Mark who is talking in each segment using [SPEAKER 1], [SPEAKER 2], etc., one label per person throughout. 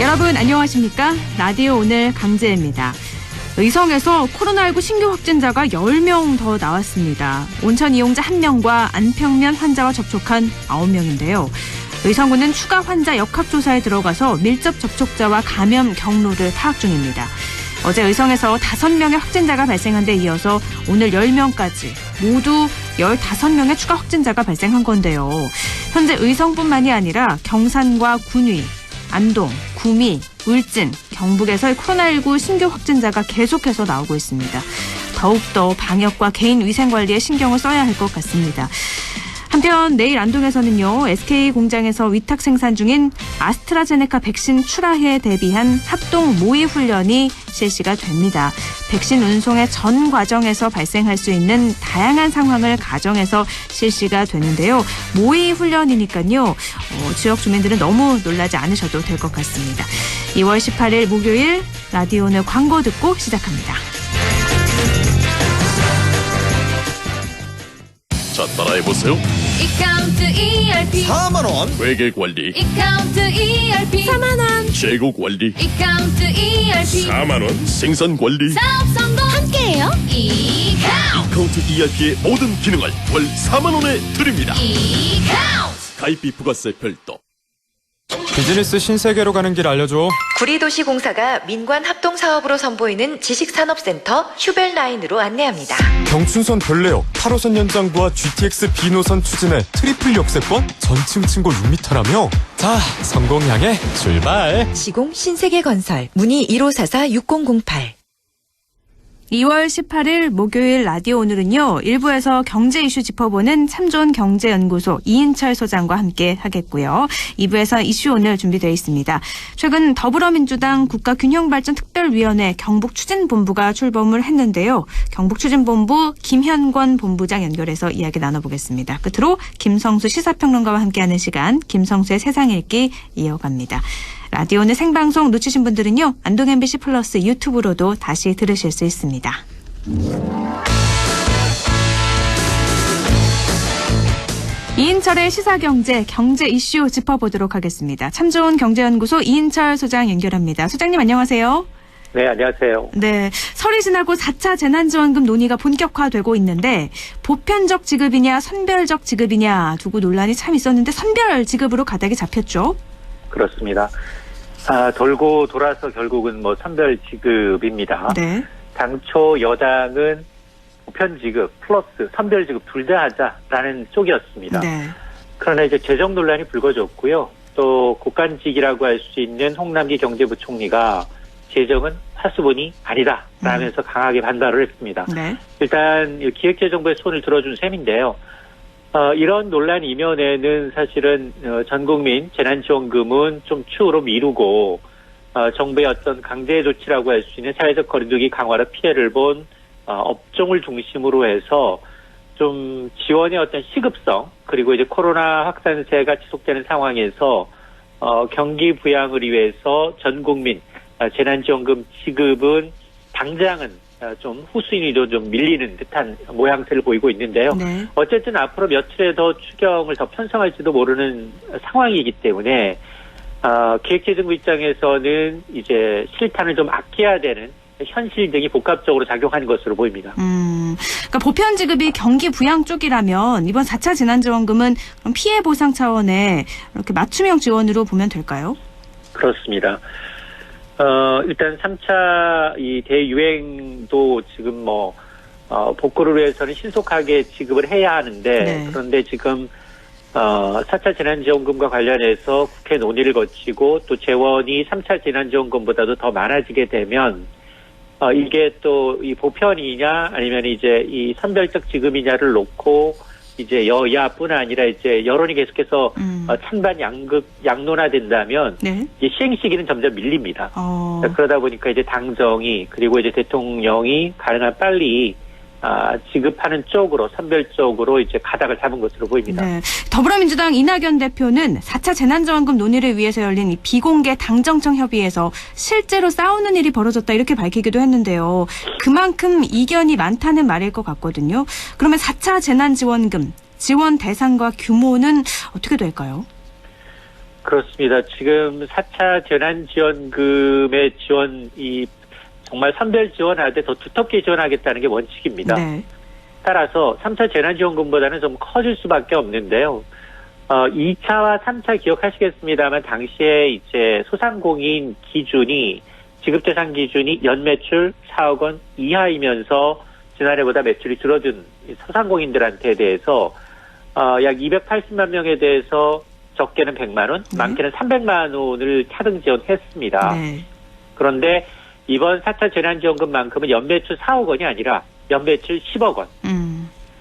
[SPEAKER 1] 여러분 안녕하십니까? 라디오 오늘 강재입니다. 의성에서 코로나19 신규 확진자가 10명 더 나왔습니다. 온천 이용자 1명과 안평면 환자와 접촉한 9명인데요. 의성군은 추가 환자 역학조사에 들어가서 밀접 접촉자와 감염 경로를 파악 중입니다. 어제 의성에서 5명의 확진자가 발생한 데 이어서 오늘 10명까지 모두 15명의 추가 확진자가 발생한 건데요. 현재 의성뿐만이 아니라 경산과 군위, 안동, 구미, 울진, 경북에서의 코로나19 신규 확진자가 계속해서 나오고 있습니다. 더욱더 방역과 개인 위생 관리에 신경을 써야 할 것 같습니다. 한편 내일 안동에서는요. SK 공장에서 위탁 생산 중인 아스트라제네카 백신 출하에 대비한 합동 모의 훈련이 실시가 됩니다. 백신 운송의 전 과정에서 발생할 수 있는 다양한 상황을 가정해서 실시가 되는데요. 모의 훈련이니까요. 지역 주민들은 너무 놀라지 않으셔도 될 것 같습니다. 2월 18일 목요일 라디오는 광고 듣고 시작합니다.
[SPEAKER 2] 자, 따라해보세요.
[SPEAKER 3] 이카운트 ERP
[SPEAKER 2] 4만원 회계관리,
[SPEAKER 3] 이카운트 ERP
[SPEAKER 1] 4만원
[SPEAKER 2] 재고관리,
[SPEAKER 3] 이카운트 ERP
[SPEAKER 2] 4만원 생산관리.
[SPEAKER 3] 사업 성공 함께해요.
[SPEAKER 2] 이카운트 ERP의 모든 기능을 월 4만원에 드립니다.
[SPEAKER 3] 이카운트
[SPEAKER 2] 가입비 부가세 별도.
[SPEAKER 4] 비즈니스 신세계로 가는 길 알려줘.
[SPEAKER 5] 구리도시공사가 민관 합동사업으로 선보이는 지식산업센터 슈벨라인으로 안내합니다.
[SPEAKER 4] 경춘선 별내역 8호선 연장부와 GTX B노선 추진해 트리플 역세권 전층 층고 6m라며. 자, 성공 향해 출발.
[SPEAKER 5] 시공 신세계건설 문의 1544-6008.
[SPEAKER 1] 2월 18일 목요일 라디오 오늘은요. 1부에서 경제 이슈 짚어보는 참좋은 경제연구소 이인철 소장과 함께 하겠고요. 2부에서 이슈 오늘 준비되어 있습니다. 최근 더불어민주당 국가균형발전특별위원회 경북추진본부가 출범을 했는데요. 경북추진본부 김현권 본부장 연결해서 이야기 나눠보겠습니다. 끝으로 김성수 시사평론가와 함께하는 시간 김성수의 세상 읽기 이어갑니다. 라디오는 생방송 놓치신 분들은요. 안동 MBC 플러스 유튜브로도 다시 들으실 수 있습니다. 이인철의 시사경제, 경제 이슈 짚어보도록 하겠습니다. 참 좋은 경제연구소 이인철 소장 연결합니다. 소장님 안녕하세요.
[SPEAKER 6] 네, 안녕하세요.
[SPEAKER 1] 네, 설이 지나고 4차 재난지원금 논의가 본격화되고 있는데 보편적 지급이냐 선별적 지급이냐 두고 논란이 참 있었는데 선별 지급으로 가닥이 잡혔죠.
[SPEAKER 6] 그렇습니다. 돌고 돌아서 결국은 선별 지급입니다.
[SPEAKER 1] 네.
[SPEAKER 6] 당초 여당은 보편 지급 플러스 선별 지급 둘 다 하자라는 쪽이었습니다.
[SPEAKER 1] 네.
[SPEAKER 6] 그러나 이제 재정 논란이 불거졌고요. 또 국간직이라고 할 수 있는 홍남기 경제부총리가 재정은 하수분이 아니다 라면서 강하게 반발을 했습니다.
[SPEAKER 1] 네.
[SPEAKER 6] 일단 기획재정부의 손을 들어준 셈인데요. 이런 논란 이면에는 사실은 전국민 재난지원금은 좀 추후로 미루고 정부의 어떤 강제 조치라고 할 수 있는 사회적 거리두기 강화로 피해를 본 업종을 중심으로 해서 좀 지원의 어떤 시급성 그리고 이제 코로나 확산세가 지속되는 상황에서 경기 부양을 위해서 전국민 재난지원금 지급은 당장은 좀 후순위로 좀 밀리는 듯한 모양새를 보이고 있는데요.
[SPEAKER 1] 네.
[SPEAKER 6] 어쨌든 앞으로 며칠에 더 추경을 더 편성할지도 모르는 상황이기 때문에 기획재정부 입장에서는 이제 실탄을 좀 아껴야 되는 현실 등이 복합적으로 작용하는 것으로 보입니다.
[SPEAKER 1] 그러니까 보편 지급이 경기 부양 쪽이라면 이번 4차 재난지원금은 피해 보상 차원의 이렇게 맞춤형 지원으로 보면 될까요?
[SPEAKER 6] 그렇습니다. 일단 3차 이 대유행도 지금 복구를 위해서는 신속하게 지급을 해야 하는데,
[SPEAKER 1] 네.
[SPEAKER 6] 그런데 지금 4차 재난지원금과 관련해서 국회 논의를 거치고 또 재원이 3차 재난지원금보다도 더 많아지게 되면 이게 또 이 보편이냐 아니면 이제 이 선별적 지급이냐를 놓고 이제 여야뿐 아니라 이제 여론이 계속해서 찬반 양론화된다면
[SPEAKER 1] 네.
[SPEAKER 6] 이제 시행 시기는 점점 밀립니다. 그러다 보니까 이제 당정이 그리고 이제 대통령이 가능한 빨리 지급하는 쪽으로 선별적으로 이제 가닥을 잡은 것으로 보입니다.
[SPEAKER 1] 네. 더불어민주당 이낙연 대표는 4차 재난지원금 논의를 위해서 열린 이 비공개 당정청 협의에서 실제로 싸우는 일이 벌어졌다 이렇게 밝히기도 했는데요. 그만큼 이견이 많다는 말일 것 같거든요. 그러면 4차 재난지원금 지원 대상과 규모는 어떻게 될까요?
[SPEAKER 6] 그렇습니다. 지금 4차 재난지원금의 지원이 정말 선별 지원하되 더 두텁게 지원하겠다는 게 원칙입니다.
[SPEAKER 1] 네.
[SPEAKER 6] 따라서 3차 재난지원금보다는 좀 커질 수밖에 없는데요. 2차와 3차 기억하시겠습니다만 당시에 이제 소상공인 기준이 지급 대상 기준이 연매출 4억 원 이하이면서 지난해보다 매출이 줄어든 소상공인들한테 대해서 약 280만 명에 대해서 적게는 100만 원, 많게는 300만 원을 차등 지원했습니다.
[SPEAKER 1] 네.
[SPEAKER 6] 그런데 이번 4차 재난지원금만큼은 연매출 4억 원이 아니라 연매출 10억 원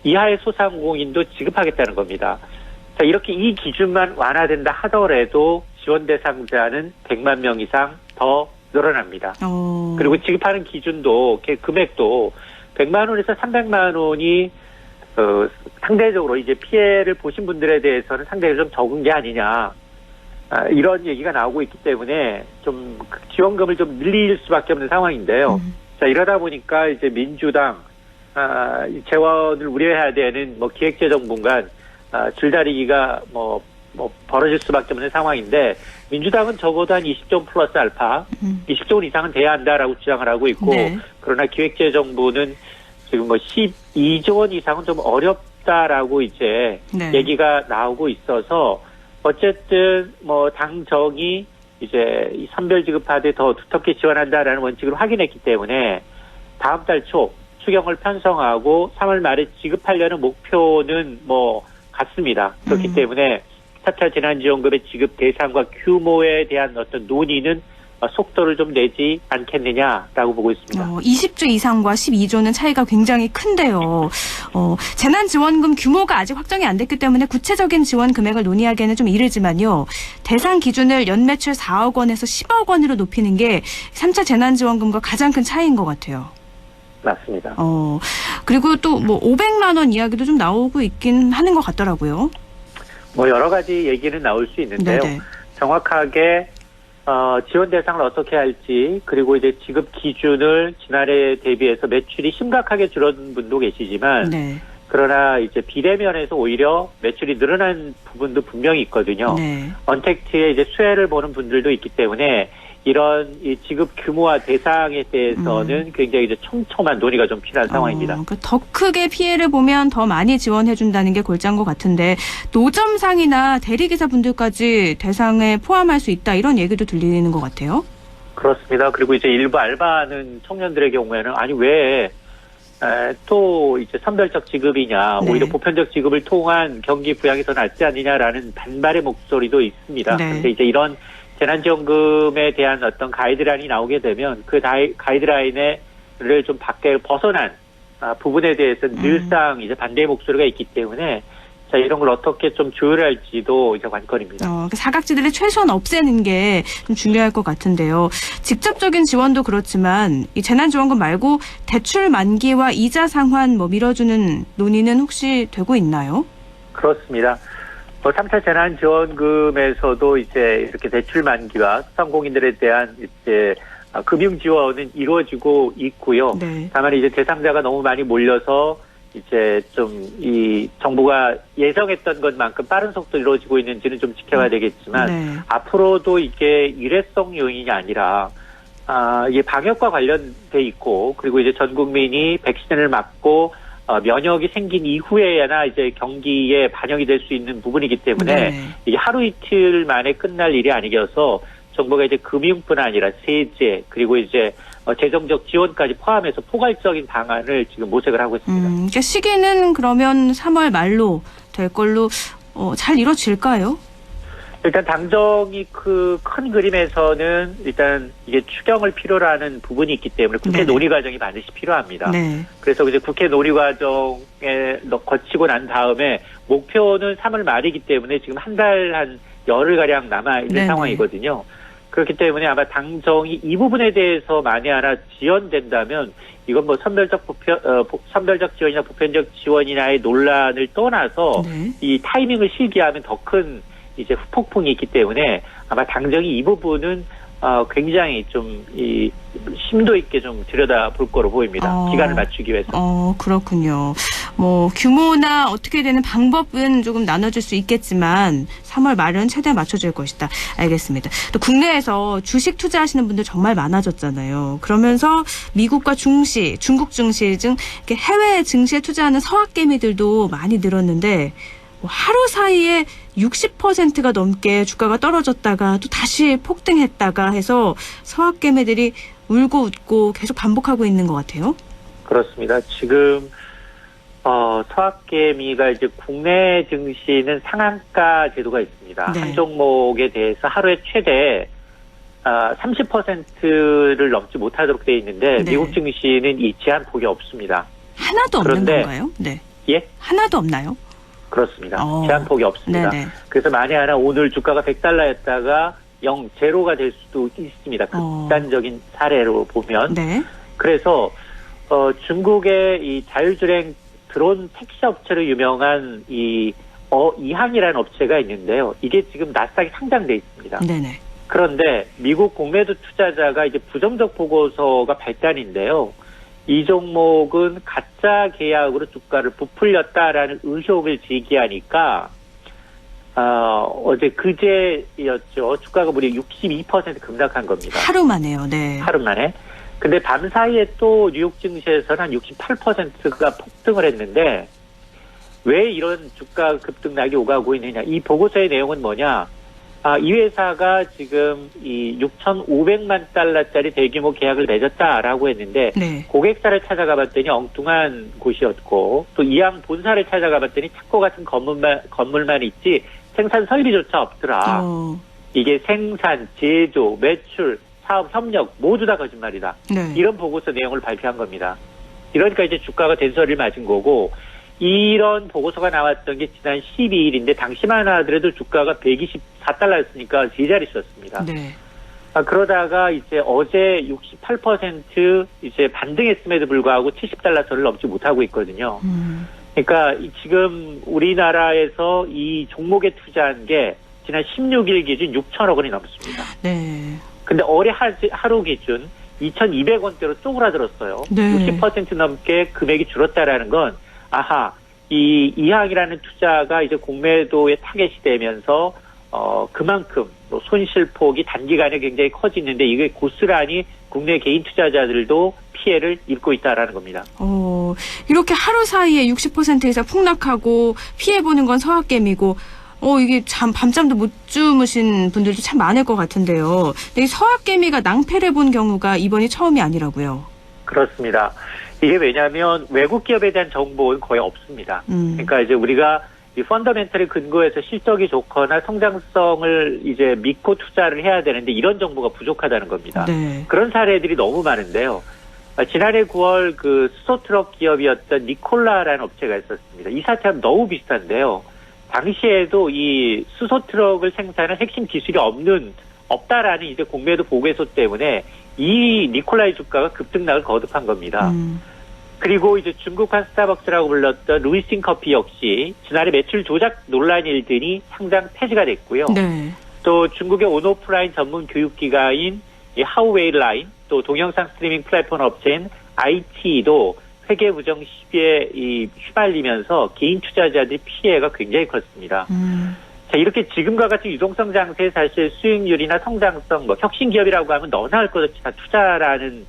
[SPEAKER 6] 이하의 소상공인도 지급하겠다는 겁니다. 자, 이렇게 이 기준만 완화된다 하더라도 지원 대상자는 100만 명 이상 더 늘어납니다. 그리고 지급하는 기준도 금액도 100만 원에서 300만 원이 상대적으로 이제 피해를 보신 분들에 대해서는 상대적으로 좀 적은 게 아니냐. 이런 얘기가 나오고 있기 때문에 좀 지원금을 좀 늘릴 수밖에 없는 상황인데요. 자, 이러다 보니까 이제 민주당, 재원을 우려해야 되는 기획재정분간, 줄다리기가 벌어질 수밖에 없는 상황인데, 민주당은 적어도 한 20조 플러스 알파, 20조 원 이상은 돼야 한다라고 주장을 하고 있고,
[SPEAKER 1] 네.
[SPEAKER 6] 그러나 기획재정부는 지금 12조 원 이상은 좀 어렵다라고 이제
[SPEAKER 1] 네.
[SPEAKER 6] 얘기가 나오고 있어서, 어쨌든 당정이 이제 이 선별 지급하되 더 두텁게 지원한다라는 원칙을 확인했기 때문에 다음 달 초 추경을 편성하고 3월 말에 지급하려는 목표는 같습니다. 그렇기 때문에 4차 재난지원금의 지급 대상과 규모에 대한 어떤 논의는 속도를 좀 내지 않겠느냐라고 보고 있습니다.
[SPEAKER 1] 20조 이상과 12조는 차이가 굉장히 큰데요. 재난지원금 규모가 아직 확정이 안 됐기 때문에 구체적인 지원 금액을 논의하기에는 좀 이르지만요. 대상 기준을 연매출 4억 원에서 10억 원으로 높이는 게 3차 재난지원금과 가장 큰 차이인 것 같아요.
[SPEAKER 6] 맞습니다.
[SPEAKER 1] 그리고 또 500만 원 이야기도 좀 나오고 있긴 하는 것 같더라고요.
[SPEAKER 6] 여러 가지 얘기는 나올 수 있는데요.
[SPEAKER 1] 네네.
[SPEAKER 6] 정확하게 지원 대상을 어떻게 할지, 그리고 이제 지급 기준을 지난해 대비해서 매출이 심각하게 줄어든 분도 계시지만,
[SPEAKER 1] 네.
[SPEAKER 6] 그러나 이제 비대면에서 오히려 매출이 늘어난 부분도 분명히 있거든요.
[SPEAKER 1] 네.
[SPEAKER 6] 언택트에 이제 수혜를 보는 분들도 있기 때문에 이런 이 지급 규모와 대상에 대해서는 굉장히 이제 촘촘한 논의가 좀 필요한 상황입니다.
[SPEAKER 1] 더 크게 피해를 보면 더 많이 지원해준다는 게 골자인 것 같은데 노점상이나 대리기사 분들까지 대상에 포함할 수 있다 이런 얘기도 들리는 것 같아요.
[SPEAKER 6] 그렇습니다. 그리고 이제 일부 알바하는 청년들의 경우에는 아니 왜 또 이제 선별적 지급이냐,
[SPEAKER 1] 네.
[SPEAKER 6] 오히려 보편적 지급을 통한 경기 부양이 더 낫지 않느냐라는 반발의 목소리도 있습니다.
[SPEAKER 1] 네.
[SPEAKER 6] 그런데 이제 이런 재난지원금에 대한 어떤 가이드라인이 나오게 되면 그 가이드라인을 좀 밖에 벗어난 부분에 대해서 늘상 이제 반대의 목소리가 있기 때문에 자, 이런 걸 어떻게 좀 조율할지도 이제 관건입니다.
[SPEAKER 1] 사각지대를 최소한 없애는 게 좀 중요할 것 같은데요. 직접적인 지원도 그렇지만 이 재난지원금 말고 대출 만기와 이자 상환 밀어주는 논의는 혹시 되고 있나요?
[SPEAKER 6] 그렇습니다. 3차 재난지원금에서도 이제 이렇게 대출 만기와 소상공인들에 대한 이제 금융 지원은 이루어지고 있고요.
[SPEAKER 1] 네.
[SPEAKER 6] 다만 이제 대상자가 너무 많이 몰려서 이제 좀 이 정부가 예정했던 것만큼 빠른 속도로 이루어지고 있는지는 좀 지켜봐야 되겠지만
[SPEAKER 1] 네.
[SPEAKER 6] 앞으로도 이게 일회성 요인이 아니라 이게 방역과 관련돼 있고 그리고 이제 전 국민이 백신을 맞고 면역이 생긴 이후에나 이제 경기에 반영이 될 수 있는 부분이기 때문에
[SPEAKER 1] 네.
[SPEAKER 6] 이게 하루 이틀 만에 끝날 일이 아니어서 정부가 이제 금융뿐 아니라 세제 그리고 이제 재정적 지원까지 포함해서 포괄적인 방안을 지금 모색을 하고 있습니다.
[SPEAKER 1] 그러니까 시기는 그러면 3월 말로 될 걸로 잘 이루어질까요?
[SPEAKER 6] 일단 당정이 그 큰 그림에서는 일단 이게 추경을 필요로 하는 부분이 있기 때문에 국회
[SPEAKER 1] 네네.
[SPEAKER 6] 논의 과정이 반드시 필요합니다.
[SPEAKER 1] 네.
[SPEAKER 6] 그래서 이제 국회 논의 과정에 거치고 난 다음에 목표는 3월 말이기 때문에 지금 한 달 한 열흘가량 남아있는
[SPEAKER 1] 네네.
[SPEAKER 6] 상황이거든요. 그렇기 때문에 아마 당정이 이 부분에 대해서 만에 하나 지연된다면 이건 선별적 지원이나 보편적 지원이나의 논란을 떠나서
[SPEAKER 1] 네.
[SPEAKER 6] 이 타이밍을 실기하면 더 큰 이제 후폭풍이 있기 때문에 아마 당정이 이 부분은 굉장히 좀 이 심도 있게 좀 들여다볼 거로 보입니다. 기간을 맞추기 위해서.
[SPEAKER 1] 그렇군요. 뭐 규모나 어떻게 되는 방법은 조금 나눠줄 수 있겠지만 3월 말은 최대한 맞춰줄 것이다. 알겠습니다. 또 국내에서 주식 투자하시는 분들 정말 많아졌잖아요. 그러면서 미국과 중시, 중국 증시 등 이렇게 해외 증시에 투자하는 서학개미들도 많이 늘었는데 뭐 하루 사이에 60%가 넘게 주가가 떨어졌다가 또 다시 폭등했다가 해서 서학개미들이 울고 웃고 계속 반복하고 있는 것 같아요.
[SPEAKER 6] 그렇습니다. 지금 서학개미가 이제 국내 증시는 상한가 제도가 있습니다.
[SPEAKER 1] 네.
[SPEAKER 6] 한 종목에 대해서 하루에 최대 30%를 넘지 못하도록 되어 있는데
[SPEAKER 1] 네.
[SPEAKER 6] 미국 증시는 이 제한폭이 없습니다.
[SPEAKER 1] 하나도 없는
[SPEAKER 6] 그런데-
[SPEAKER 1] 건가요? 네.
[SPEAKER 6] 예?
[SPEAKER 1] 하나도 없나요?
[SPEAKER 6] 그렇습니다.
[SPEAKER 1] 어.
[SPEAKER 6] 제한폭이 없습니다.
[SPEAKER 1] 네네.
[SPEAKER 6] 그래서 만에 하나 오늘 주가가 100달러였다가 0제로가 될 수도 있습니다. 극단적인 사례로 보면.
[SPEAKER 1] 네.
[SPEAKER 6] 그래서 중국의 이 자율주행 드론 택시 업체로 유명한 이항이라는 업체가 있는데요. 이게 지금 나스닥에 상장돼 있습니다.
[SPEAKER 1] 네네.
[SPEAKER 6] 그런데 미국 공매도 투자자가 이제 부정적 보고서가 발단인데요. 이 종목은 가짜 계약으로 주가를 부풀렸다라는 의혹을 제기하니까 어제 그제였죠. 주가가 무려 62% 급락한 겁니다.
[SPEAKER 1] 하루 만에요. 네.
[SPEAKER 6] 하루 만에. 근데 밤 사이에 또 뉴욕 증시에서는 한 68%가 폭등을 했는데 왜 이런 주가 급등락이 오가고 있느냐. 이 보고서의 내용은 뭐냐. 이 회사가 지금 이 6,500만 달러짜리 대규모 계약을 맺었다라고 했는데
[SPEAKER 1] 네.
[SPEAKER 6] 고객사를 찾아가 봤더니 엉뚱한 곳이었고 또 이항 본사를 찾아가 봤더니 창고 같은 건물만 있지 생산 설비조차 없더라. 이게 생산, 제조, 매출, 사업 협력 모두 다 거짓말이다.
[SPEAKER 1] 네.
[SPEAKER 6] 이런 보고서 내용을 발표한 겁니다. 이러니까 이제 주가가 된소리를 맞은 거고 이런 보고서가 나왔던 게 지난 12일인데 당시만 하더라도 주가가 124달러였으니까 제자리 썼습니다.
[SPEAKER 1] 네.
[SPEAKER 6] 그러다가 이제 어제 68% 이제 반등했음에도 불구하고 70달러 선을 넘지 못하고 있거든요. 그러니까 지금 우리나라에서 이 종목에 투자한 게 지난 16일 기준 6천억 원이 넘습니다.
[SPEAKER 1] 네.
[SPEAKER 6] 근데 어제 하루 기준 2,200원대로 쪼그라들었어요.
[SPEAKER 1] 네.
[SPEAKER 6] 60% 넘게 금액이 줄었다라는 건 이 이항이라는 투자가 이제 공매도에 타겟이 되면서 그만큼 손실폭이 단기간에 굉장히 커지는데 이게 고스란히 국내 개인 투자자들도 피해를 입고 있다라는 겁니다.
[SPEAKER 1] 이렇게 하루 사이에 60% 이상 폭락하고 피해보는 건 서학개미고 이게 참 밤잠도 못 주무신 분들도 참 많을 것 같은데요. 근데 이 서학개미가 낭패를 본 경우가 이번이 처음이 아니라고요.
[SPEAKER 6] 그렇습니다. 이게 왜냐하면 외국 기업에 대한 정보는 거의 없습니다. 그러니까 이제 우리가 이 펀더멘털을 근거해서 실적이 좋거나 성장성을 이제 믿고 투자를 해야 되는데 이런 정보가 부족하다는 겁니다.
[SPEAKER 1] 네.
[SPEAKER 6] 그런 사례들이 너무 많은데요. 지난해 9월 그 수소트럭 기업이었던 니콜라라는 업체가 있었습니다. 이 사태하고 너무 비슷한데요. 당시에도 이 수소트럭을 생산하는 핵심 기술이 없다라는 이제 공매도 보고서 때문에 이 니콜라의 주가가 급등락을 거듭한 겁니다. 그리고 이제 중국한 스타벅스라고 불렀던 루이싱 커피 역시 지난해 매출 조작 논란이 일더니 상장 폐지가 됐고요.
[SPEAKER 1] 네.
[SPEAKER 6] 또 중국의 온오프라인 전문 교육기관인 이 하우웨이라인, 또 동영상 스트리밍 플랫폼 업체인 IT도 회계 부정 시비에 휘말리면서 개인 투자자들의 피해가 굉장히 컸습니다. 자, 이렇게 지금과 같이 유동성 장세에 사실 수익률이나 성장성, 혁신 기업이라고 하면 너나 할 것 없이 다 투자라는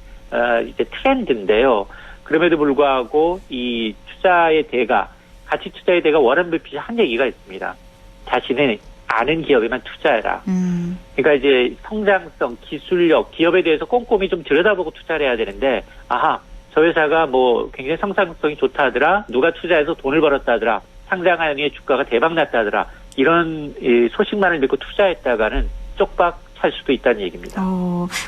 [SPEAKER 6] 이제 트렌드인데요. 그럼에도 불구하고 이 투자의 대가, 가치 투자의 대가 워런 버핏이 한 얘기가 있습니다. 자신의 아는 기업에만 투자해라. 그러니까 이제 성장성, 기술력, 기업에 대해서 꼼꼼히 좀 들여다보고 투자를 해야 되는데, 저 회사가 뭐 굉장히 성장성이 좋다더라, 누가 투자해서 돈을 벌었다더라, 상장한 후에 주가가 대박 났다더라, 이런 소식만을 믿고 투자했다가는 쪽박 찰 수도 있다는 얘기입니다.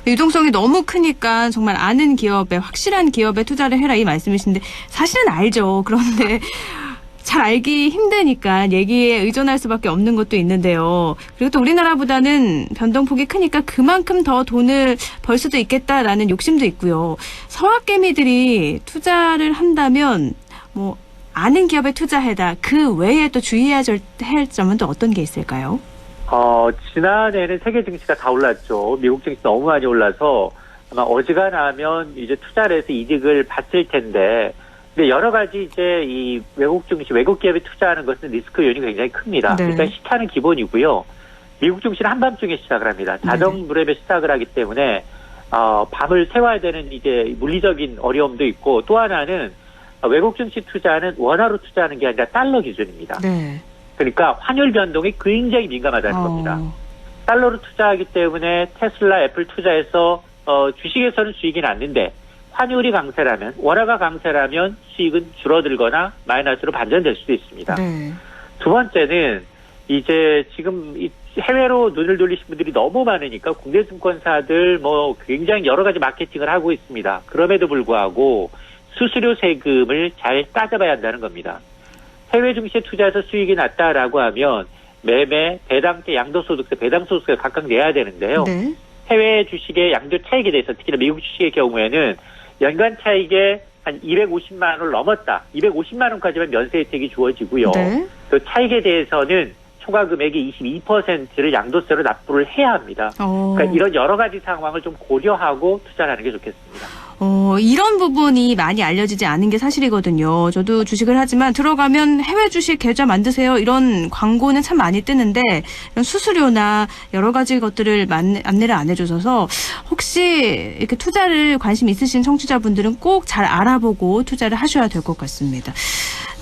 [SPEAKER 1] 유동성이 너무 크니까 정말 아는 기업에, 확실한 기업에 투자를 해라 이 말씀이신데 사실은 알죠. 그런데 잘 알기 힘드니까 얘기에 의존할 수밖에 없는 것도 있는데요. 그리고 또 우리나라보다는 변동폭이 크니까 그만큼 더 돈을 벌 수도 있겠다라는 욕심도 있고요. 서학개미들이 투자를 한다면 뭐 아는 기업에 투자해라. 그 외에 또 주의해야 할 점은 또 어떤 게 있을까요?
[SPEAKER 6] 지난해에는 세계 증시가 다 올랐죠. 미국 증시 너무 많이 올라서 아마 어지간하면 이제 투자를 해서 이득을 봤을 텐데, 근데 여러 가지 이제 이 외국 증시, 외국 기업에 투자하는 것은 리스크 요인이 굉장히 큽니다.
[SPEAKER 1] 네.
[SPEAKER 6] 일단 시차는 기본이고요. 미국 증시는 한밤중에 시작을 합니다. 자정 무렵에 시작을 하기 때문에 밤을 새워야 되는 이제 물리적인 어려움도 있고, 또 하나는 외국 증시 투자는 원화로 투자하는 게 아니라 달러 기준입니다.
[SPEAKER 1] 네.
[SPEAKER 6] 그러니까 환율 변동이 굉장히 민감하다는 겁니다. 달러로 투자하기 때문에 테슬라, 애플 투자해서 주식에서는 수익이 났는데 환율이 강세라면, 원화가 강세라면 수익은 줄어들거나 마이너스로 반전될 수도 있습니다.
[SPEAKER 1] 네.
[SPEAKER 6] 두 번째는 이제 지금 해외로 눈을 돌리신 분들이 너무 많으니까 국내 증권사들 뭐 굉장히 여러 가지 마케팅을 하고 있습니다. 그럼에도 불구하고 수수료 세금을 잘 따져봐야 한다는 겁니다. 해외 증시에 투자해서 수익이 났다라고 하면 매매, 배당세, 양도소득세, 배당소득세 각각 내야 되는데요.
[SPEAKER 1] 네.
[SPEAKER 6] 해외 주식의 양도 차익에 대해서 특히나 미국 주식의 경우에는 연간 차익에 한 250만 원을 넘었다. 250만 원까지만 면세 혜택이 주어지고요.
[SPEAKER 1] 네.
[SPEAKER 6] 그 차익에 대해서는 초과 금액의 22%를 양도세로 납부를 해야 합니다. 그러니까 이런 여러 가지 상황을 좀 고려하고 투자를 하는 게 좋겠습니다.
[SPEAKER 1] 이런 부분이 많이 알려지지 않은 게 사실이거든요. 저도 주식을 하지만 들어가면 해외 주식 계좌 만드세요. 이런 광고는 참 많이 뜨는데 이런 수수료나 여러 가지 것들을 안내를 안 해주셔서 혹시 이렇게 투자를 관심 있으신 청취자분들은 꼭 잘 알아보고 투자를 하셔야 될 것 같습니다.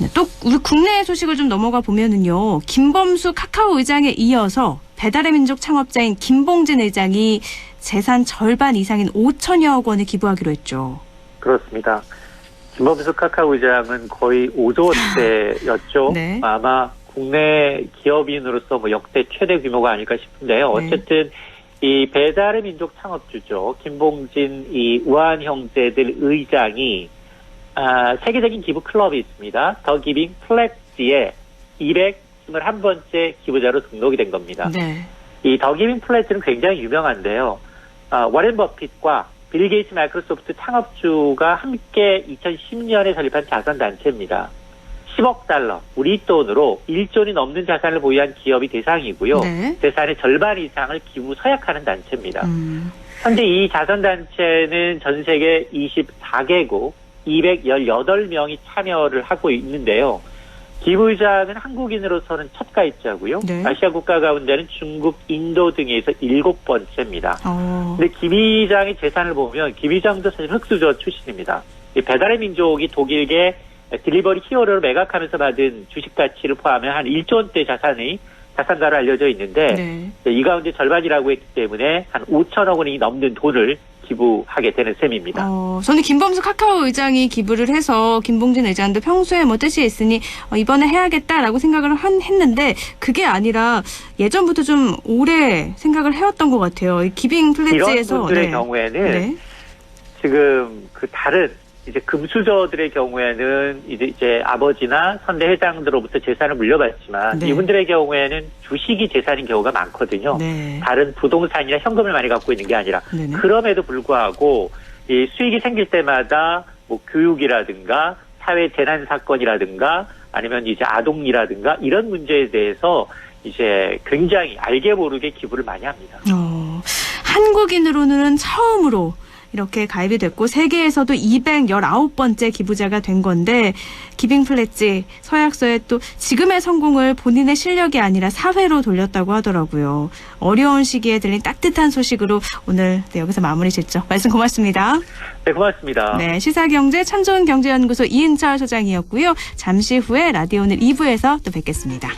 [SPEAKER 1] 네, 또 우리 국내 소식을 좀 넘어가 보면은요. 김범수 카카오 의장에 이어서 배달의 민족 창업자인 김봉진 의장이 재산 절반 이상인 5천여억 원을 기부하기로 했죠.
[SPEAKER 6] 그렇습니다. 김범수 카카오 의장은 거의 5조 원대였죠.
[SPEAKER 1] 네.
[SPEAKER 6] 아마 국내 기업인으로서 뭐 역대 최대 규모가 아닐까 싶은데요.
[SPEAKER 1] 네.
[SPEAKER 6] 어쨌든 이 배달의 민족 창업주죠. 김봉진 이 우한 형제들 의장이 세계적인 기부 클럽이 있습니다. 더 기빙 플렉지에 221번째 기부자로 등록이 된 겁니다.
[SPEAKER 1] 네.
[SPEAKER 6] 이 더 기빙 플렉지는 굉장히 유명한데요. 워렌 버핏과 빌 게이츠 마이크로소프트 창업주가 함께 2010년에 설립한 자선단체입니다. 10억 달러, 우리 돈으로 1조이 넘는 자산을 보유한 기업이 대상이고요.
[SPEAKER 1] 네.
[SPEAKER 6] 재산의 절반 이상을 기부 서약하는 단체입니다. 현재 이 자선단체는 전 세계 24개국 218명이 참여를 하고 있는데요. 기부자는 한국인으로서는 첫 가입자고요.
[SPEAKER 1] 네.
[SPEAKER 6] 아시아 국가 가운데는 중국, 인도 등에서 7번째입니다. 근데 김 의장의 재산을 보면 김 의장도 사실 흑수저 출신입니다. 이 배달의 민족이 독일계 딜리버리 히어로를 매각하면서 받은 주식 가치를 포함해 한 1조 원대 자산가로 알려져 있는데
[SPEAKER 1] 네.
[SPEAKER 6] 이 가운데 절반이라고 했기 때문에 한 5천억 원이 넘는 돈을 기부하게 되는 셈입니다.
[SPEAKER 1] 저는 김범수 카카오 의장이 기부를 해서 김봉진 의장도 평소에 뭐 뜻이 있으니 이번에 해야겠다라고 생각을 했는데 그게 아니라 예전부터 좀 오래 생각을 해왔던 것 같아요. 이 기빙 플래지에서
[SPEAKER 6] 이런 분들의 경우에는 지금 그 다른 이제 금수저들의 경우에는 이제 아버지나 선대 회장들로부터 재산을 물려받지만 이분들의 경우에는 주식이 재산인 경우가 많거든요.
[SPEAKER 1] 네.
[SPEAKER 6] 다른 부동산이나 현금을 많이 갖고 있는 게 아니라
[SPEAKER 1] 네네.
[SPEAKER 6] 그럼에도 불구하고 이 수익이 생길 때마다 뭐 교육이라든가 사회 재난 사건이라든가 아니면 이제 아동이라든가 이런 문제에 대해서 이제 굉장히 알게 모르게 기부를 많이 합니다.
[SPEAKER 1] 한국인으로는 처음으로 이렇게 가입이 됐고 세계에서도 219번째 기부자가 된 건데 기빙 플래지 서약서에 또 지금의 성공을 본인의 실력이 아니라 사회로 돌렸다고 하더라고요. 어려운 시기에 들린 따뜻한 소식으로 오늘 여기서 마무리 짓죠. 말씀 고맙습니다.
[SPEAKER 6] 네, 고맙습니다.
[SPEAKER 1] 네, 시사경제 참좋은경제연구소 이은철 소장이었고요. 잠시 후에 라디오 오늘 2부에서 또 뵙겠습니다.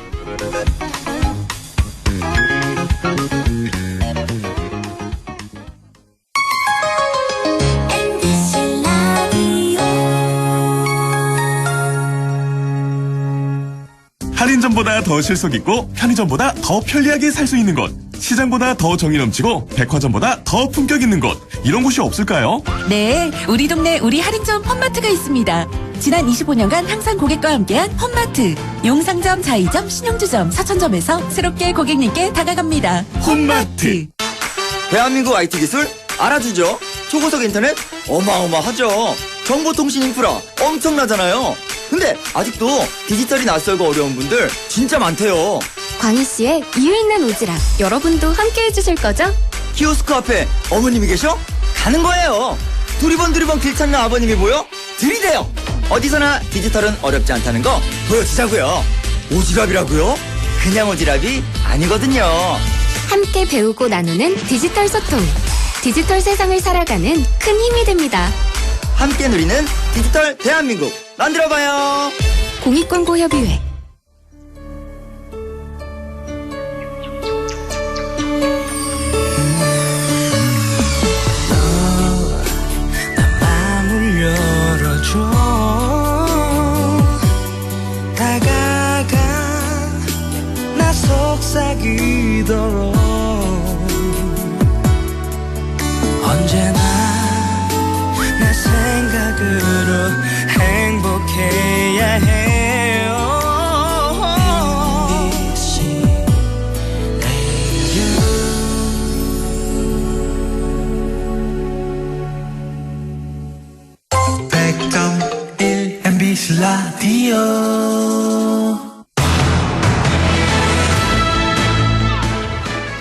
[SPEAKER 2] 할인점보다 더 실속 있고 편의점보다 더 편리하게 살 수 있는 곳, 시장보다 더 정이 넘치고 백화점보다 더 품격 있는 곳, 이런 곳이 없을까요?
[SPEAKER 7] 네, 우리 동네 우리 할인점 펀마트가 있습니다. 지난 25년간 항상 고객과 함께한 펀마트. 용상점, 자이점, 신용주점, 사천점에서 새롭게 고객님께 다가갑니다. 펀마트.
[SPEAKER 8] 대한민국 IT 기술 알아주죠. 초고속 인터넷 어마어마하죠. 정보통신 인프라 엄청나잖아요. 근데 아직도 디지털이 낯설고 어려운 분들 진짜 많대요.
[SPEAKER 3] 광희 씨의 이유 있는 오지랖 여러분도 함께 해주실 거죠?
[SPEAKER 8] 키오스크 앞에 어머님이 계셔? 가는 거예요. 두리번 길 찾는 아버님이 보여? 들이대요. 어디서나 디지털은 어렵지 않다는 거 보여주자고요. 오지랖이라고요? 그냥 오지랖이 아니거든요.
[SPEAKER 3] 함께 배우고 나누는 디지털 소통. 디지털 세상을 살아가는 큰 힘이 됩니다.
[SPEAKER 8] 함께 누리는 디지털 대한민국 만들어봐요.
[SPEAKER 3] 공익광고협의회.
[SPEAKER 9] 마음을 열어줘. 다가가 나 속삭이도록 언제나 내 생각으로 행복해야 해요. MBC 라디오.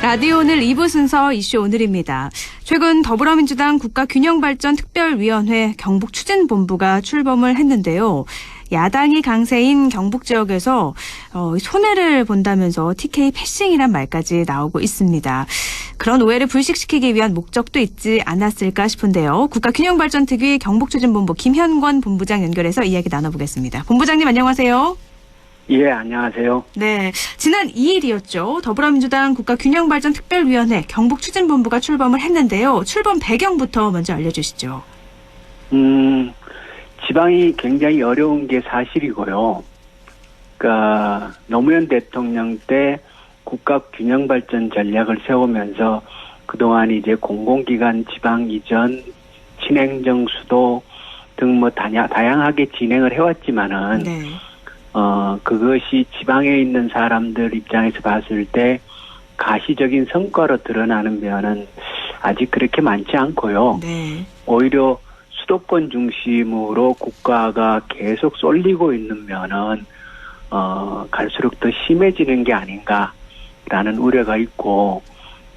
[SPEAKER 1] 라디오 오늘 2부 순서 이슈 오늘입니다. 최근 더불어민주당 국가균형발전특별위원회 경북추진본부가 출범을 했는데요. 야당이 강세인 경북 지역에서 손해를 본다면서 TK 패싱이란 말까지 나오고 있습니다. 그런 오해를 불식시키기 위한 목적도 있지 않았을까 싶은데요. 국가균형발전특위 경북추진본부 김현권 본부장 연결해서 이야기 나눠보겠습니다. 본부장님 안녕하세요.
[SPEAKER 10] 예, 안녕하세요.
[SPEAKER 1] 네, 지난 2일이었죠. 더불어민주당 국가균형발전특별위원회 경북추진본부가 출범을 했는데요. 출범 배경부터 먼저 알려주시죠.
[SPEAKER 10] 지방이 굉장히 어려운 게 사실이고요. 그러니까 노무현 대통령 때 국가균형발전 전략을 세우면서 그동안 이제 공공기관 지방 이전, 친행정 수도 등 뭐 다양하게 진행을 해왔지만은
[SPEAKER 1] 네.
[SPEAKER 10] 그것이 지방에 있는 사람들 입장에서 봤을 때 가시적인 성과로 드러나는 면은 아직 그렇게 많지 않고요.
[SPEAKER 1] 네.
[SPEAKER 10] 오히려 수도권 중심으로 국가가 계속 쏠리고 있는 면은 갈수록 더 심해지는 게 아닌가라는 우려가 있고,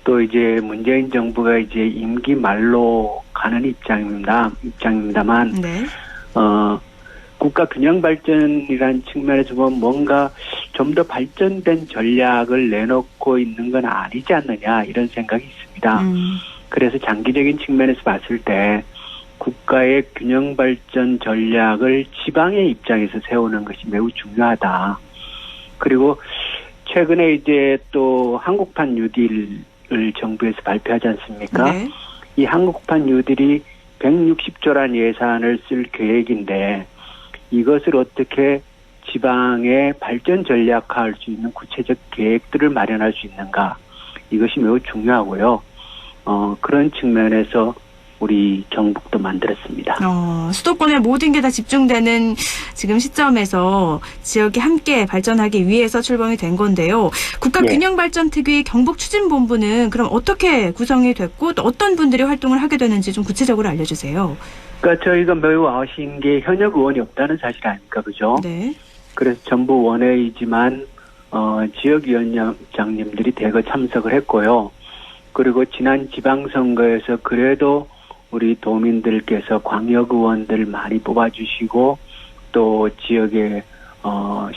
[SPEAKER 10] 또 이제 문재인 정부가 이제 임기 말로 가는 입장입니다만
[SPEAKER 1] 네.
[SPEAKER 10] 국가 균형 발전이라는 측면에서 보면 뭔가 좀 더 발전된 전략을 내놓고 있는 건 아니지 않느냐 이런 생각이 있습니다. 그래서 장기적인 측면에서 봤을 때 국가의 균형 발전 전략을 지방의 입장에서 세우는 것이 매우 중요하다. 그리고 최근에 이제 또 한국판 뉴딜을 정부에서 발표하지 않습니까?
[SPEAKER 1] 네.
[SPEAKER 10] 이 한국판 뉴딜이 160조란 예산을 쓸 계획인데 이것을 어떻게 지방의 발전 전략화할 수 있는 구체적 계획들을 마련할 수 있는가, 이것이 매우 중요하고요. 그런 측면에서 우리 경북도 만들었습니다.
[SPEAKER 1] 수도권의 모든 게 다 집중되는 지금 시점에서 지역이 함께 발전하기 위해서 출범이 된 건데요. 국가균형발전특위 경북추진본부는 그럼 어떻게 구성이 됐고 또 어떤 분들이 활동을 하게 되는지 좀 구체적으로 알려주세요.
[SPEAKER 10] 그러니까 저희가 매우 아쉬운 게 현역 의원이 없다는 사실 아닙니까, 그죠?
[SPEAKER 1] 네.
[SPEAKER 10] 그래서 전부 원외이지만 지역위원장님들이 대거 참석을 했고요. 그리고 지난 지방선거에서 그래도 우리 도민들께서 광역의원들 많이 뽑아주시고 또 지역의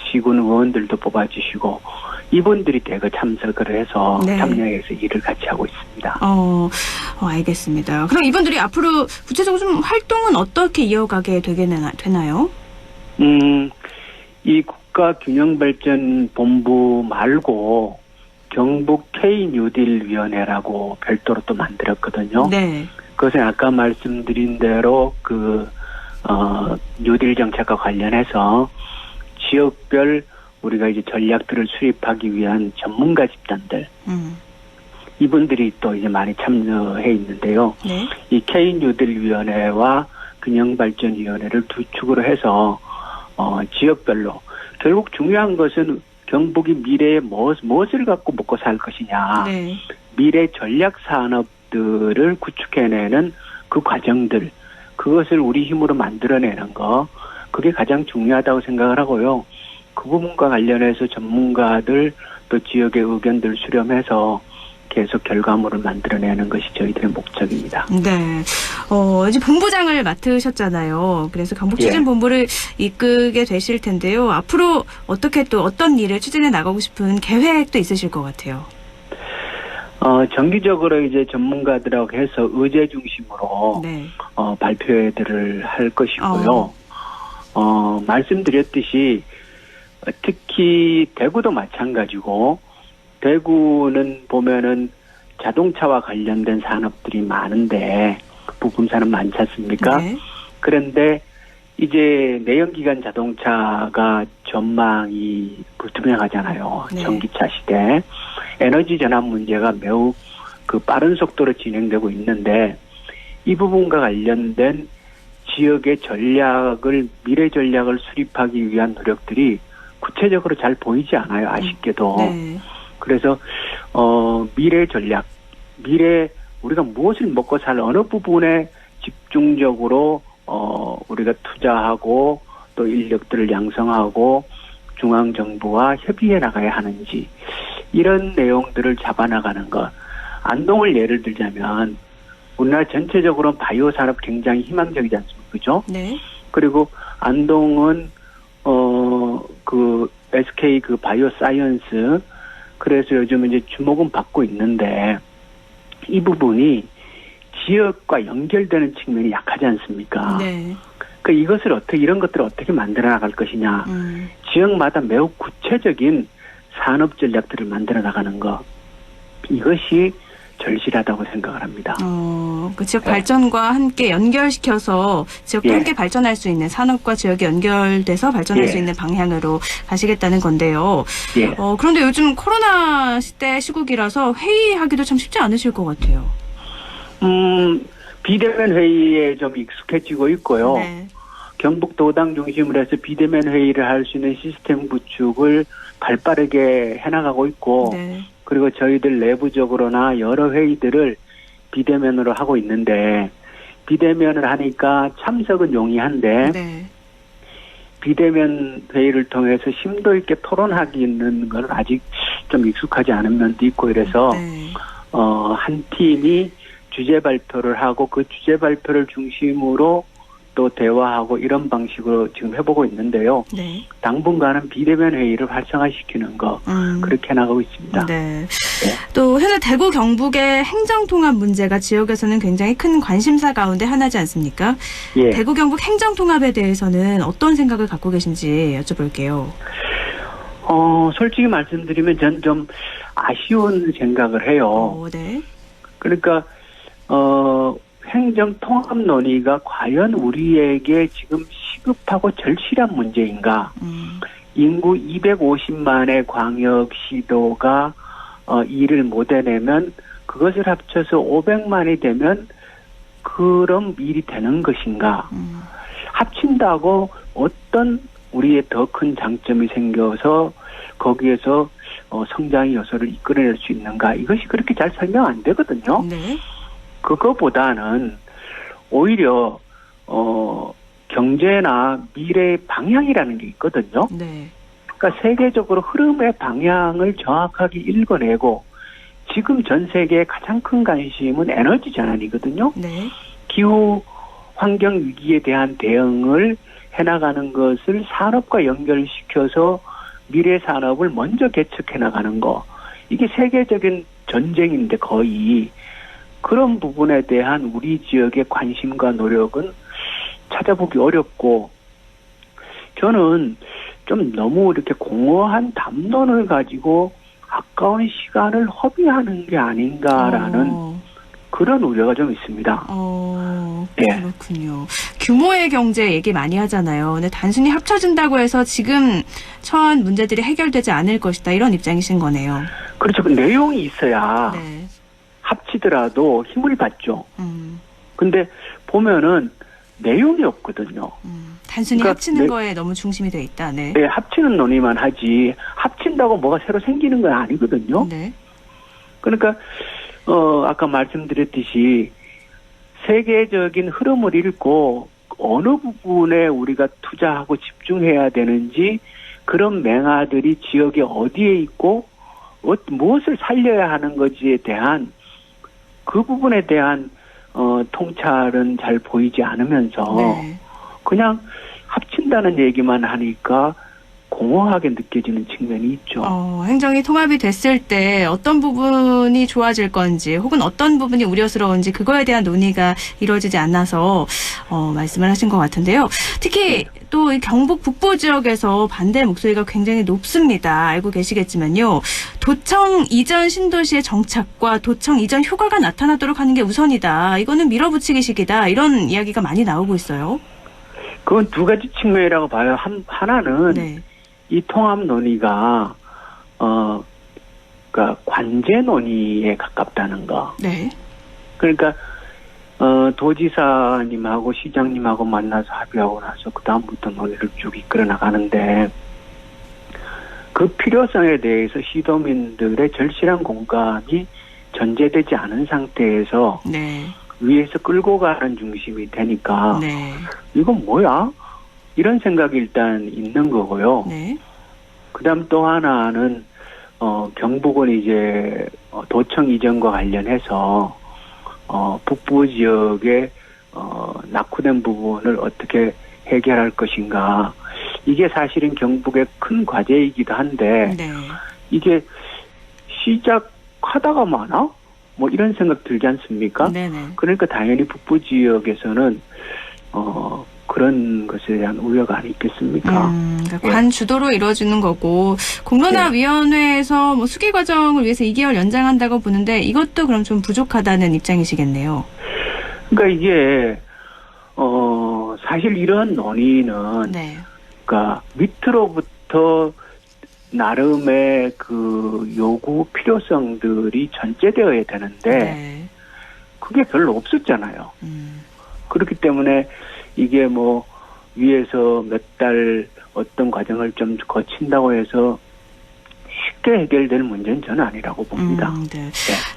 [SPEAKER 10] 시군 의원들도 뽑아주시고 이분들이 대거 참석을 해서
[SPEAKER 1] 네.
[SPEAKER 10] 참여해서 일을 같이 하고 있습니다.
[SPEAKER 1] 알겠습니다. 그럼 이분들이 앞으로 구체적으로 좀 활동은 어떻게 이어가게 되나요?
[SPEAKER 10] 이 국가균형발전본부 말고 경북 K-뉴딜위원회라고 별도로 또 만들었거든요.
[SPEAKER 1] 네.
[SPEAKER 10] 그것은 아까 말씀드린 대로 뉴딜 정책과 관련해서 지역별 우리가 이제 전략들을 수립하기 위한 전문가 집단들, 이분들이 또 이제 많이 참여해 있는데요.
[SPEAKER 1] 네.
[SPEAKER 10] 이 K-뉴딜위원회와 균형발전위원회를 두 축으로 해서 지역별로 결국 중요한 것은 경북이 미래에 무엇을 갖고 먹고 살 것이냐,
[SPEAKER 1] 네.
[SPEAKER 10] 미래 전략 산업들을 구축해내는 그 과정들, 그것을 우리 힘으로 만들어내는 거, 그게 가장 중요하다고 생각을 하고요. 그 부분과 관련해서 전문가들 또 지역의 의견들 수렴해서 계속 결과물을 만들어내는 것이 저희들의 목적입니다.
[SPEAKER 1] 네. 이제 본부장을 맡으셨잖아요. 그래서 경북추진본부를 이끌게 되실 텐데요. 앞으로 어떻게 또 어떤 일을 추진해 나가고 싶은 계획도 있으실 것 같아요.
[SPEAKER 10] 정기적으로 이제 전문가들하고 해서 의제 중심으로
[SPEAKER 1] 네.
[SPEAKER 10] 발표회들을 할 것이고요. 말씀드렸듯이 특히 대구도 마찬가지고 대구는 보면은 자동차와 관련된 산업들이 많은데 부품 산업 많지 않습니까?
[SPEAKER 1] 네.
[SPEAKER 10] 그런데 이제 내연기관 자동차가 전망이 불투명하잖아요.
[SPEAKER 1] 네.
[SPEAKER 10] 전기차 시대. 에너지 전환 문제가 매우 그 빠른 속도로 진행되고 있는데 이 부분과 관련된 지역의 전략을 미래 전략을 수립하기 위한 노력들이 구체적으로 잘 보이지 않아요. 아쉽게도.
[SPEAKER 1] 네.
[SPEAKER 10] 그래서 미래 전략, 미래 우리가 무엇을 먹고 살 어느 부분에 집중적으로 우리가 투자하고 또 인력들을 양성하고 중앙정부와 협의해 나가야 하는지 이런 내용들을 잡아나가는 것. 안동을 예를 들자면 우리나라 전체적으로 바이오 산업 굉장히 희망적이지 않습니까? 그죠?
[SPEAKER 1] 네.
[SPEAKER 10] 그리고 안동은 그 SK 그 바이오 사이언스 그래서 요즘 이제 주목은 받고 있는데 이 부분이 지역과 연결되는 측면이 약하지 않습니까?
[SPEAKER 1] 네.
[SPEAKER 10] 그 이것을 어떻게 이런 것들을 어떻게 만들어 나갈 것이냐? 지역마다 매우 구체적인 산업 전략들을 만들어 나가는 것 이것이 절실하다고 생각을 합니다.
[SPEAKER 1] 그 지역 발전과 함께 연결시켜서 지역도 함께 발전할 수 있는 산업과 지역이 연결돼서 발전할 수 있는 방향으로 가시겠다는 건데요. 그런데 요즘 코로나 시대 시국이라서 회의하기도 참 쉽지 않으실 것 같아요.
[SPEAKER 10] 비대면 회의에 좀 익숙해지고 있고요.
[SPEAKER 1] 네.
[SPEAKER 10] 경북 도당 중심으로 해서 비대면 회의를 할 수 있는 시스템 구축을 발빠르게 해나가고 있고
[SPEAKER 1] 네.
[SPEAKER 10] 그리고 저희들 내부적으로나 여러 회의들을 비대면으로 하고 있는데 비대면을 하니까 참석은 용이한데
[SPEAKER 1] 네.
[SPEAKER 10] 비대면 회의를 통해서 심도 있게 토론하기는 건 아직 좀 익숙하지 않은 면도 있고 이래서
[SPEAKER 1] 네.
[SPEAKER 10] 한 팀이 주제 발표를 하고 그 주제 발표를 중심으로 또 대화하고 이런 방식으로 지금 해보고 있는데요.
[SPEAKER 1] 네.
[SPEAKER 10] 당분간은 비대면 회의를 활성화시키는 거 그렇게 나가고 있습니다.
[SPEAKER 1] 네. 또 현재 대구 경북의 행정통합 문제가 지역에서는 굉장히 큰 관심사 가운데 하나지 않습니까?
[SPEAKER 10] 예.
[SPEAKER 1] 대구 경북 행정통합에 대해서는 어떤 생각을 갖고 계신지 여쭤볼게요.
[SPEAKER 10] 솔직히 말씀드리면 전 좀 아쉬운 생각을 해요.
[SPEAKER 1] 네.
[SPEAKER 10] 그러니까 행정통합 논의가 과연 우리에게 지금 시급하고 절실한 문제인가? 인구 250만의 광역시도가 일을 못 해내면 그것을 합쳐서 500만이 되면 그럼 일이 되는 것인가? 합친다고 어떤 우리의 더 큰 장점이 생겨서 거기에서 성장의 요소를 이끌어낼 수 있는가? 이것이 그렇게 잘 설명 안 되거든요.
[SPEAKER 1] 네.
[SPEAKER 10] 그거보다는 오히려 경제나 미래의 방향이라는 게 있거든요.
[SPEAKER 1] 네.
[SPEAKER 10] 그러니까 세계적으로 흐름의 방향을 정확하게 읽어내고 지금 전 세계의 가장 큰 관심은 에너지 전환이거든요.
[SPEAKER 1] 네.
[SPEAKER 10] 기후 환경 위기에 대한 대응을 해나가는 것을 산업과 연결시켜서 미래 산업을 먼저 개척해 나가는 거. 이게 세계적인 전쟁인데 거의 그런 부분에 대한 우리 지역의 관심과 노력은 찾아보기 어렵고 저는 좀 너무 이렇게 공허한 담론을 가지고 아까운 시간을 허비하는 게 아닌가라는 그런 우려가 좀 있습니다.
[SPEAKER 1] 그렇군요. 규모의 경제 얘기 많이 하잖아요. 근데 단순히 합쳐진다고 해서 지금 처한 문제들이 해결되지 않을 것이다. 이런 입장이신 거네요.
[SPEAKER 10] 그렇죠. 그 내용이 있어야
[SPEAKER 1] 네.
[SPEAKER 10] 합치더라도 힘을 받죠. 근데 보면은 내용이 없거든요.
[SPEAKER 1] 단순히
[SPEAKER 10] 그러니까
[SPEAKER 1] 합치는 거에 너무 중심이 돼 있다. 네.
[SPEAKER 10] 네, 합치는 논의만 하지 합친다고 뭐가 새로 생기는 건 아니거든요.
[SPEAKER 1] 네.
[SPEAKER 10] 그러니까 아까 말씀드렸듯이 세계적인 흐름을 읽고 어느 부분에 우리가 투자하고 집중해야 되는지 그런 맹아들이 지역에 어디에 있고 무엇을 살려야 하는 건지에 대한 그 부분에 대한 통찰은 잘 보이지 않으면서
[SPEAKER 1] 네.
[SPEAKER 10] 그냥 합친다는 얘기만 하니까 공허하게 느껴지는 측면이 있죠.
[SPEAKER 1] 행정이 통합이 됐을 때 어떤 부분이 좋아질 건지 혹은 어떤 부분이 우려스러운지 그거에 대한 논의가 이루어지지 않아서 말씀을 하신 것 같은데요. 특히 또 이 경북 북부 지역에서 반대 목소리가 굉장히 높습니다. 알고 계시겠지만요. 도청 이전 신도시의 정착과 도청 이전 효과가 나타나도록 하는 게 우선이다. 이거는 밀어붙이기식이다. 이런 이야기가 많이 나오고 있어요.
[SPEAKER 10] 그건 두 가지 측면이라고 봐요. 하나는
[SPEAKER 1] 네.
[SPEAKER 10] 이 통합 논의가 그러니까 관제 논의에 가깝다는 거.
[SPEAKER 1] 네.
[SPEAKER 10] 그러니까 도지사님하고 시장님하고 만나서 합의하고 나서 그 다음부터 논의를 쭉 이끌어 나가는데 그 필요성에 대해서 시도민들의 절실한 공감이 전제되지 않은 상태에서
[SPEAKER 1] 네.
[SPEAKER 10] 위에서 끌고 가는 중심이 되니까
[SPEAKER 1] 네.
[SPEAKER 10] 이건 뭐야? 이런 생각이 일단 있는 거고요.
[SPEAKER 1] 네.
[SPEAKER 10] 그다음 또 하나는 경북은 이제 도청 이전과 관련해서 북부 지역의 낙후된 부분을 어떻게 해결할 것인가. 이게 사실은 경북의 큰 과제이기도 한데
[SPEAKER 1] 네.
[SPEAKER 10] 이게 시작하다가 마나? 뭐 이런 생각 들지 않습니까?
[SPEAKER 1] 네네.
[SPEAKER 10] 그러니까 당연히 북부 지역에서는 그런 것에 대한 우려가 아니겠습니까?
[SPEAKER 1] 그러니까 관 주도로 이루어지는 거고 공론화위원회에서 뭐 수기 과정을 위해서 2개월 연장한다고 보는데 이것도 그럼 좀 부족하다는 입장이시겠네요.
[SPEAKER 10] 그러니까 이게 사실 이런 논의는
[SPEAKER 1] 네.
[SPEAKER 10] 그러니까 밑으로부터 나름의 그 요구 필요성들이 전제되어야 되는데
[SPEAKER 1] 네.
[SPEAKER 10] 그게 별로 없었잖아요. 그렇기 때문에 이게 뭐 위에서 몇 달 어떤 과정을 좀 거친다고 해서 쉽게 해결될 문제는 저는 아니라고 봅니다.
[SPEAKER 1] 네.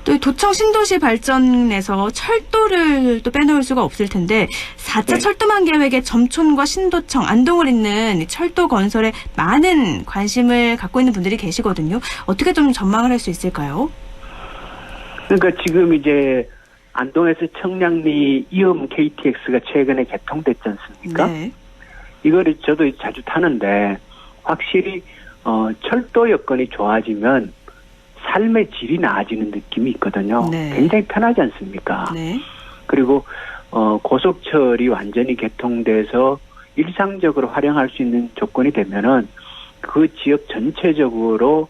[SPEAKER 1] 또 도청 신도시 발전에서 철도를 또 빼놓을 수가 없을 텐데 4차
[SPEAKER 10] 네.
[SPEAKER 1] 철도망 계획의 점촌과 신도청, 안동을 잇는 철도 건설에 많은 관심을 갖고 있는 분들이 계시거든요. 어떻게 좀 전망을 할 수 있을까요?
[SPEAKER 10] 그러니까 지금 이제 안동에서 청량리 이음 KTX가 최근에 개통됐지 않습니까?
[SPEAKER 1] 네.
[SPEAKER 10] 이거를 저도 자주 타는데 확실히 철도 여건이 좋아지면 삶의 질이 나아지는 느낌이 있거든요.
[SPEAKER 1] 네.
[SPEAKER 10] 굉장히 편하지 않습니까?
[SPEAKER 1] 네.
[SPEAKER 10] 그리고 고속철이 완전히 개통돼서 일상적으로 활용할 수 있는 조건이 되면은 그 지역 전체적으로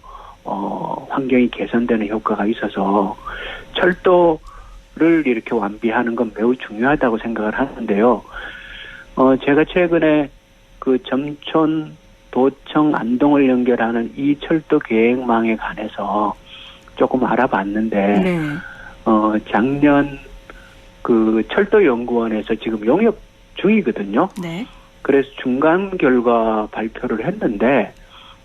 [SPEAKER 10] 환경이 개선되는 효과가 있어서 철도를 이렇게 완비하는 건 매우 중요하다고 생각을 하는데요. 제가 최근에 그 점촌, 도청, 안동을 연결하는 이 철도 계획망에 관해서 조금 알아봤는데,
[SPEAKER 1] 네.
[SPEAKER 10] 작년 그 철도연구원에서 지금 용역 중이거든요.
[SPEAKER 1] 네.
[SPEAKER 10] 그래서 중간 결과 발표를 했는데,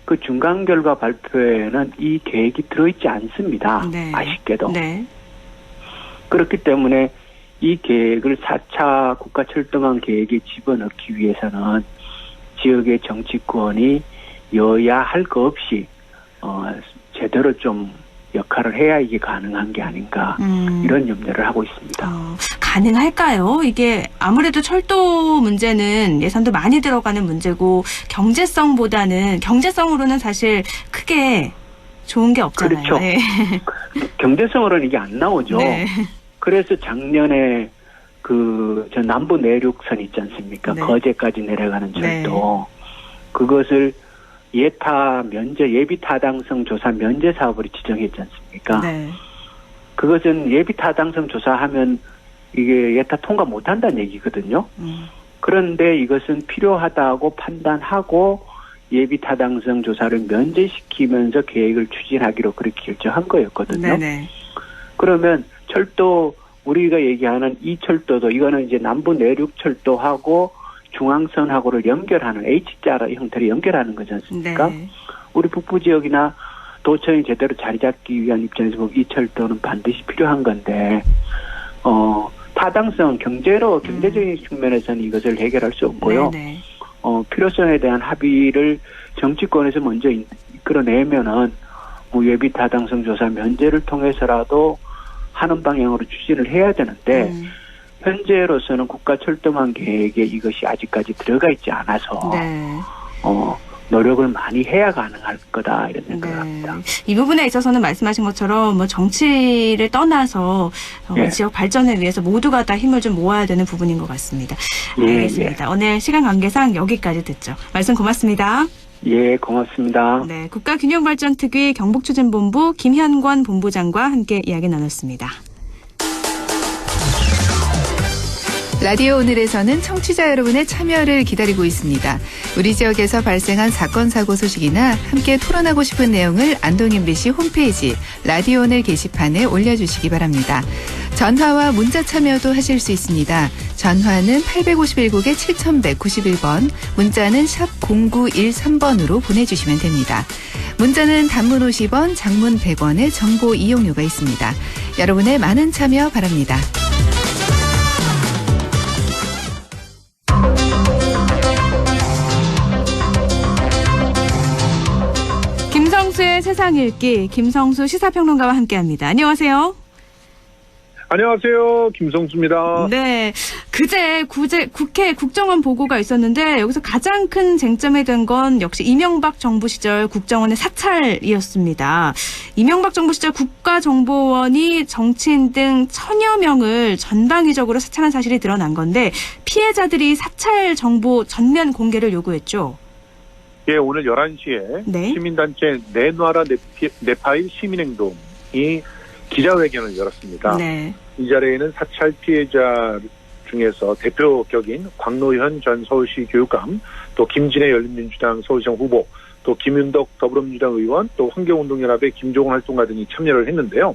[SPEAKER 10] 그 중간 결과 발표에는 이 계획이 들어있지 않습니다.
[SPEAKER 1] 네.
[SPEAKER 10] 아쉽게도.
[SPEAKER 1] 네.
[SPEAKER 10] 그렇기 때문에 이 계획을 4차 국가철도망 계획에 집어넣기 위해서는 지역의 정치권이 여야 할 거 없이 제대로 좀 역할을 해야 이게 가능한 게 아닌가 이런 염려를 하고 있습니다.
[SPEAKER 1] 가능할까요? 이게 아무래도 철도 문제는 예산도 많이 들어가는 문제고 경제성으로는 사실 크게 좋은 게 없잖아요.
[SPEAKER 10] 그렇죠.
[SPEAKER 1] 네.
[SPEAKER 10] 경제성으로는 이게 안 나오죠.
[SPEAKER 1] 네.
[SPEAKER 10] 그래서 작년에 저 남부 내륙선 있지 않습니까?
[SPEAKER 1] 네.
[SPEAKER 10] 거제까지 내려가는 철도.
[SPEAKER 1] 네.
[SPEAKER 10] 그것을 예비 타당성 조사 면제 사업으로 지정했지 않습니까?
[SPEAKER 1] 네.
[SPEAKER 10] 그것은 예비 타당성 조사하면 이게 예타 통과 못 한다는 얘기거든요. 그런데 이것은 필요하다고 판단하고 예비 타당성 조사를 면제시키면서 계획을 추진하기로 그렇게 결정한 거였거든요.
[SPEAKER 1] 네네.
[SPEAKER 10] 그러면 철도 우리가 얘기하는 이 철도도 이거는 이제 남부 내륙 철도하고 중앙선하고를 연결하는 H자 형태로 연결하는 거지 않습니까?
[SPEAKER 1] 네.
[SPEAKER 10] 우리 북부 지역이나 도청이 제대로 자리 잡기 위한 입장에서 보면 이 철도는 반드시 필요한 건데 타당성 경제적인 측면에서는 이것을 해결할 수 없고요.
[SPEAKER 1] 네네.
[SPEAKER 10] 필요성에 대한 합의를 정치권에서 먼저 이끌어내면은 뭐 예비 타당성 조사 면제를 통해서라도 하는 방향으로 추진을 해야 되는데 현재로서는 국가철도망 계획에 이것이 아직까지 들어가 있지 않아서
[SPEAKER 1] 네.
[SPEAKER 10] 노력을 많이 해야 가능할 거다 이런 생각을 합니다.
[SPEAKER 1] 이 부분에 있어서는 말씀하신 것처럼 뭐 정치를 떠나서 지역 발전을 위해서 모두가 다 힘을 좀 모아야 되는 부분인 것 같습니다. 알겠습니다. 오늘 시간 관계상 여기까지 듣죠. 말씀 고맙습니다.
[SPEAKER 10] 예, 고맙습니다.
[SPEAKER 1] 네, 국가균형발전특위 경북추진본부 김현권 본부장과 함께 이야기 나눴습니다.
[SPEAKER 11] 라디오 오늘에서는 청취자 여러분의 참여를 기다리고 있습니다. 우리 지역에서 발생한 사건 사고 소식이나 함께 토론하고 싶은 내용을 안동 MBC 홈페이지 라디오 오늘 게시판에 올려주시기 바랍니다. 전화와 문자 참여도 하실 수 있습니다. 전화는 851국에 7191번, 문자는 샵 0913번으로 보내주시면 됩니다. 문자는 단문 50원, 장문 100원의 정보 이용료가 있습니다. 여러분의 많은 참여 바랍니다.
[SPEAKER 1] 김성수의 세상 읽기, 김성수 시사평론가와 함께합니다. 안녕하세요.
[SPEAKER 12] 안녕하세요. 김성수입니다.
[SPEAKER 1] 네. 그제 국회 국정원 보고가 있었는데 여기서 가장 큰 쟁점이 된 건 역시 이명박 정부 시절 국정원의 사찰이었습니다. 이명박 정부 시절 국가정보원이 정치인 등 1000여 명을 전방위적으로 사찰한 사실이 드러난 건데 피해자들이 사찰 정보 전면 공개를 요구했죠.
[SPEAKER 12] 예, 오늘 11시에
[SPEAKER 1] 네.
[SPEAKER 12] 시민단체 내놔라 네파일 시민행동이 기자회견을 열었습니다.
[SPEAKER 1] 네.
[SPEAKER 12] 이 자리에는 사찰 피해자 중에서 대표격인 광노현 전 서울시 교육감, 또 김진애 열린민주당 서울시장 후보, 또 김윤덕 더불어민주당 의원, 또 환경운동연합의 김종원 활동가 등이 참여를 했는데요.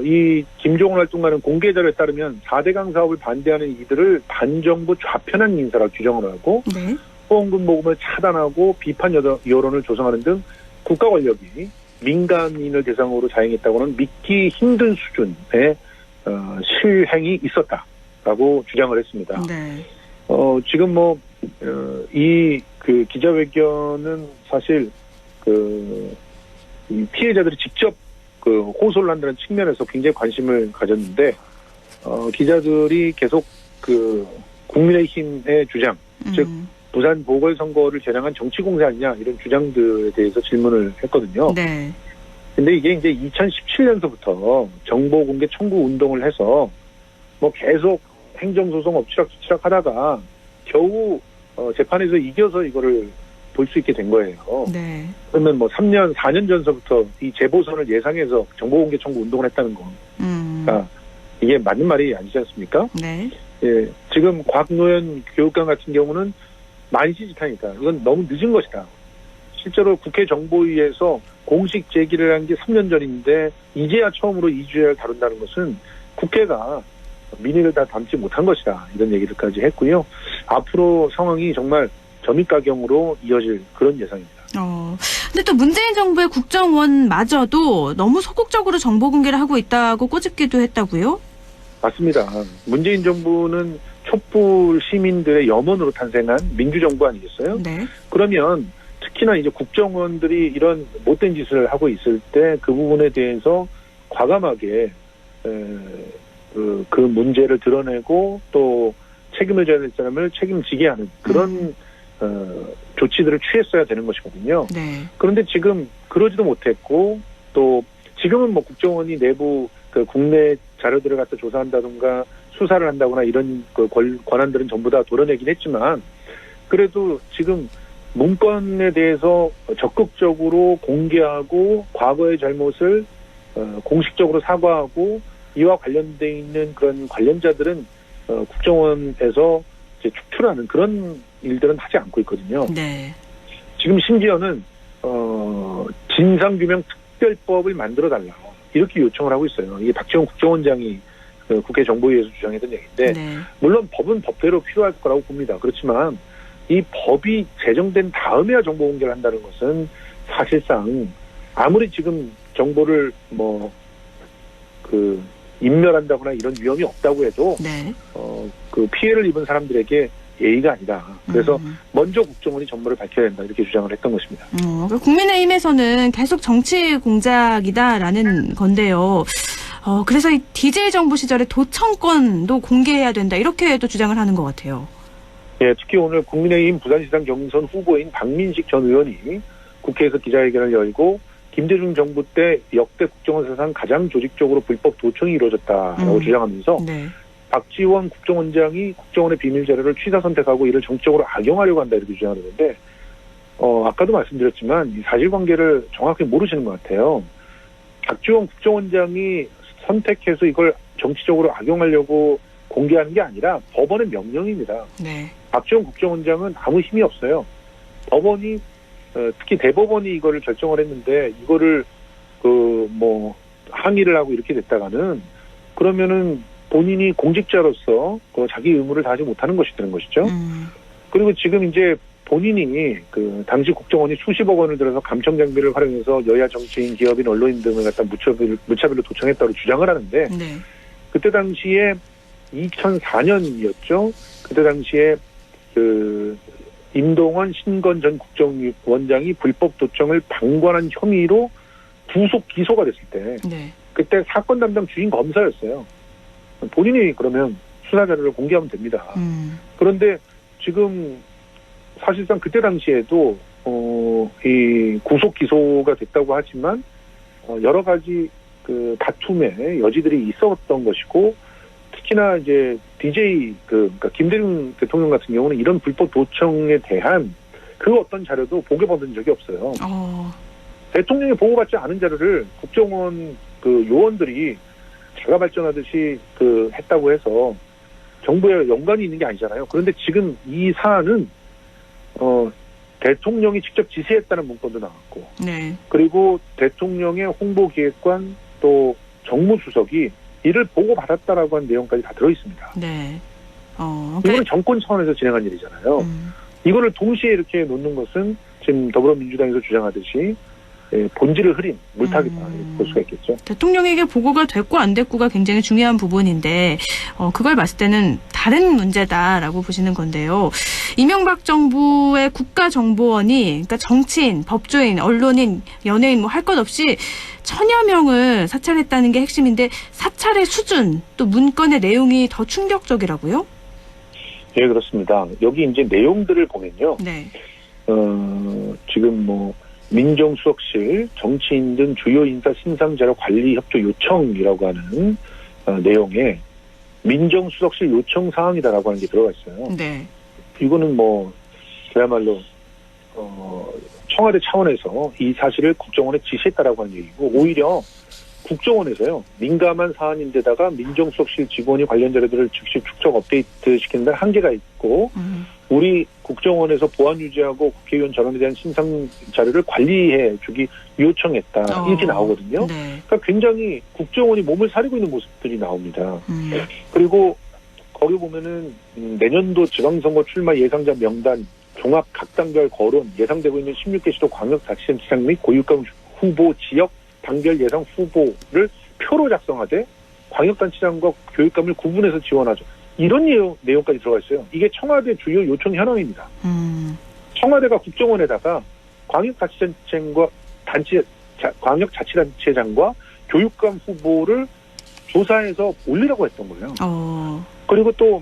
[SPEAKER 12] 이 김종원 활동가는 공개 자료에 따르면 4대강 사업을 반대하는 이들을 반정부 좌편한 인사라 규정을 하고
[SPEAKER 1] 네.
[SPEAKER 12] 후원금 모금을 차단하고 비판 여론을 조성하는 등 국가 권력이 민간인을 대상으로 자행했다고는 믿기 힘든 수준의 실행이 있었다라고 주장을 했습니다.
[SPEAKER 1] 네.
[SPEAKER 12] 지금 이 기자회견은 사실 이 피해자들이 직접 호소를 한다는 측면에서 굉장히 관심을 가졌는데 기자들이 계속 국민의힘의 주장, 즉 부산 보궐선거를 겨냥한 정치공세 아니냐 이런 주장들에 대해서 질문을 했거든요.
[SPEAKER 1] 네.
[SPEAKER 12] 근데 이게 이제 2017년서부터 정보공개 청구 운동을 해서 계속 행정소송 엎치락뒤치락 하다가 겨우 재판에서 이겨서 이거를 볼 수 있게 된 거예요.
[SPEAKER 1] 네.
[SPEAKER 12] 그러면 3년, 4년 전서부터 이 재보선을 예상해서 정보공개 청구 운동을 했다는 거. 이게 맞는 말이 아니지 않습니까?
[SPEAKER 1] 네.
[SPEAKER 12] 예, 지금 곽노현 교육감 같은 경우는 만시지탄이다. 이건 너무 늦은 것이다. 실제로 국회 정보위에서 공식 제기를 한 게 3년 전인데 이제야 처음으로 이주야를 다룬다는 것은 국회가 민의를 다 담지 못한 것이다. 이런 얘기들까지 했고요. 앞으로 상황이 정말 점입가경으로 이어질 그런 예상입니다.
[SPEAKER 1] 근데 또 문재인 정부의 국정원마저도 너무 소극적으로 정보 공개를 하고 있다고 꼬집기도 했다고요?
[SPEAKER 12] 맞습니다. 문재인 정부는 촛불 시민들의 염원으로 탄생한 민주정부 아니겠어요?
[SPEAKER 1] 네.
[SPEAKER 12] 그러면 특히나 이제 국정원들이 이런 못된 짓을 하고 있을 때 그 부분에 대해서 과감하게 그 문제를 드러내고 또 책임을 져야 될 사람을 책임지게 하는 그런 조치들을 취했어야 되는 것이거든요.
[SPEAKER 1] 네.
[SPEAKER 12] 그런데 지금 그러지도 못했고 또 지금은 국정원이 내부 국내 자료들을 갖다 조사한다든가 수사를 한다거나 이런 권한들은 전부 다 도려내긴 했지만 그래도 지금 문건에 대해서 적극적으로 공개하고 과거의 잘못을 공식적으로 사과하고 이와 관련돼 있는 그런 관련자들은 국정원에서 이제 축출하는 그런 일들은 하지 않고 있거든요.
[SPEAKER 1] 네.
[SPEAKER 12] 지금 심지어는 진상규명 특별법을 만들어달라 이렇게 요청을 하고 있어요. 이게 박지원 국정원장이 국회 정보위에서 주장했던 얘기인데
[SPEAKER 1] 네.
[SPEAKER 12] 물론 법은 법대로 필요할 거라고 봅니다. 그렇지만 이 법이 제정된 다음에야 정보 공개를 한다는 것은 사실상 아무리 지금 정보를 인멸한다거나 이런 위험이 없다고 해도
[SPEAKER 1] 네.
[SPEAKER 12] 그 피해를 입은 사람들에게 예의가 아니다. 그래서 먼저 국정원이 전모를 밝혀야 된다 이렇게 주장을 했던 것입니다.
[SPEAKER 1] 국민의힘에서는 계속 정치 공작이다라는 건데요. 그래서 이 DJ 정부 시절의 도청권도 공개해야 된다 이렇게도 주장을 하는 것 같아요.
[SPEAKER 12] 예, 특히 오늘 국민의힘 부산시장 경선 후보인 박민식 전 의원이 국회에서 기자회견을 열고 김대중 정부 때 역대 국정원 사상 가장 조직적으로 불법 도청이 이루어졌다라고 주장하면서
[SPEAKER 1] 네.
[SPEAKER 12] 박지원 국정원장이 국정원의 비밀 자료를 취사 선택하고 이를 정치적으로 악용하려고 한다 이렇게 주장하는데 아까도 말씀드렸지만 이 사실관계를 정확히 모르시는 것 같아요. 박지원 국정원장이 선택해서 이걸 정치적으로 악용하려고 공개하는 게 아니라 법원의 명령입니다.
[SPEAKER 1] 네.
[SPEAKER 12] 박지원 국정원장은 아무 힘이 없어요. 법원이 특히 대법원이 이거를 결정을 했는데 이거를 항의를 하고 이렇게 됐다가는 그러면은 본인이 공직자로서 자기 의무를 다하지 못하는 것이 되는 것이죠. 그리고 지금 이제 본인이 당시 국정원이 수십억 원을 들여서 감청 장비를 활용해서 여야 정치인, 기업인, 언론인 등을 갖다 무차별로 도청했다고 주장을 하는데
[SPEAKER 1] 네.
[SPEAKER 12] 그때 당시에 2004년이었죠. 그때 당시에 임동원 신건 전 국정원장이 불법 도청을 방관한 혐의로 구속 기소가 됐을 때
[SPEAKER 1] 네.
[SPEAKER 12] 그때 사건 담당 주임 검사였어요. 본인이 그러면 수사 자료를 공개하면 됩니다. 그런데 지금 사실상 그때 당시에도 이 구속 기소가 됐다고 하지만 여러 가지 다툼의 여지들이 있었던 것이고 특히나 이제 DJ 그러니까 김대중 대통령 같은 경우는 이런 불법 도청에 대한 그 어떤 자료도 보고받은 적이 없어요. 대통령이 보고받지 않은 자료를 국정원 요원들이 자가 발전하듯이 했다고 해서 정부에 연관이 있는 게 아니잖아요. 그런데 지금 이 사안은 대통령이 직접 지시했다는 문건도 나왔고,
[SPEAKER 1] 네.
[SPEAKER 12] 그리고 대통령의 홍보기획관 또 정무수석이 이를 보고받았다라고 한 내용까지 다 들어있습니다.
[SPEAKER 1] 네.
[SPEAKER 12] 이거는 정권 차원에서 진행한 일이잖아요. 이거를 동시에 이렇게 놓는 것은 지금 더불어민주당에서 주장하듯이 본질을 흐린 물타기다 볼 수가 있겠죠.
[SPEAKER 1] 대통령에게 보고가 됐고 안 됐고가 굉장히 중요한 부분인데 그걸 봤을 때는 다른 문제다라고 보시는 건데요. 이명박 정부의 국가정보원이 그러니까 정치인, 법조인, 언론인, 연예인 할 것 없이 1000여 명을 사찰했다는 게 핵심인데 사찰의 수준 또 문건의 내용이 더 충격적이라고요?
[SPEAKER 12] 네, 그렇습니다. 여기 이제 내용들을 보면요.
[SPEAKER 1] 네.
[SPEAKER 12] 지금 민정수석실, 정치인 등 주요 인사 신상자료 관리 협조 요청이라고 하는 내용에 민정수석실 요청 사항이다라고 하는 게 들어가 있어요.
[SPEAKER 1] 네.
[SPEAKER 12] 이거는 그야말로 청와대 차원에서 이 사실을 국정원에 지시했다라고 하는 얘기고 오히려 국정원에서요 민감한 사안인데다가 민정수석실 직원이 관련 자료들을 즉시 축적 업데이트 시키는 데는 한계가 있고 우리 국정원에서 보안 유지하고 국회의원 전원에 대한 신상 자료를 관리해 주기 요청했다 이렇게 나오거든요.
[SPEAKER 1] 네.
[SPEAKER 12] 그러니까 굉장히 국정원이 몸을 사리고 있는 모습들이 나옵니다. 그리고 거기 보면은 내년도 지방선거 출마 예상자 명단 종합 각 단별 거론 예상되고 있는 16개 시도 광역자치단체장 및 고위급 후보 지역 단결 예상 후보를 표로 작성하되 광역단체장과 교육감을 구분해서 지원하죠. 이런 내용까지 들어가 있어요. 이게 청와대 주요 요청 현황입니다. 청와대가 국정원에다가 광역자치단체장과 교육감 후보를 조사해서 올리라고 했던 거예요. 그리고 또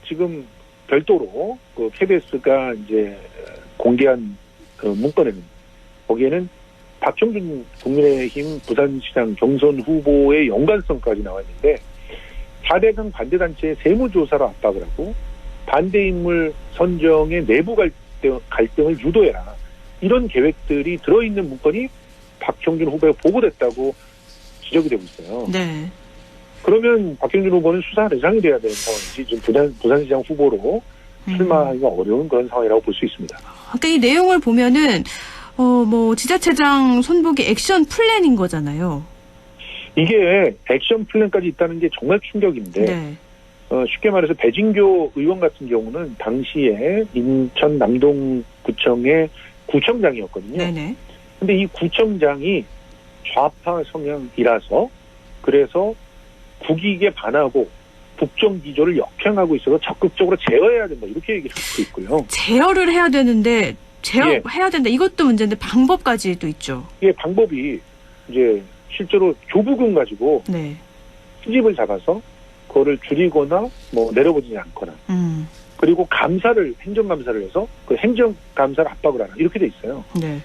[SPEAKER 12] 지금 별도로 KBS가 이제 공개한 문건에는 거기에는 박형준 국민의힘 부산시장 경선 후보의 연관성까지 나와 있는데 4대강 반대단체의 세무조사로 압박을 하고 반대인물 선정의 내부 갈등을 유도해라. 이런 계획들이 들어있는 문건이 박형준 후보에 보고됐다고 지적이 되고 있어요.
[SPEAKER 1] 네.
[SPEAKER 12] 그러면 박형준 후보는 수사 대상이 돼야 되는 상황이지 지금 부산시장 후보로 출마하기가 어려운 그런 상황이라고 볼 수 있습니다.
[SPEAKER 1] 그러니까 이 내용을 보면은 지자체장 손보기 액션 플랜인 거잖아요.
[SPEAKER 12] 이게 액션 플랜까지 있다는 게 정말 충격인데
[SPEAKER 1] 네.
[SPEAKER 12] 쉽게 말해서 배진교 의원 같은 경우는 당시에 인천 남동구청의 구청장이었거든요.
[SPEAKER 1] 네네.
[SPEAKER 12] 근데 이 구청장이 좌파 성향이라서 그래서 국익에 반하고 국정 기조를 역행하고 있어서 적극적으로 제어해야 된다 이렇게 얘기를 하고 있고요.
[SPEAKER 1] 제어를 해야 되는데 제어해야 된다 이것도 문제인데 방법까지도 있죠.
[SPEAKER 12] 예, 방법이 이제 실제로 조부금 가지고
[SPEAKER 1] 네.
[SPEAKER 12] 수집을 잡아서 그거를 줄이거나 뭐 내려보지 않거나 그리고 행정감사를 해서 그 행정감사를 압박을 하나 이렇게 돼 있어요.
[SPEAKER 1] 네.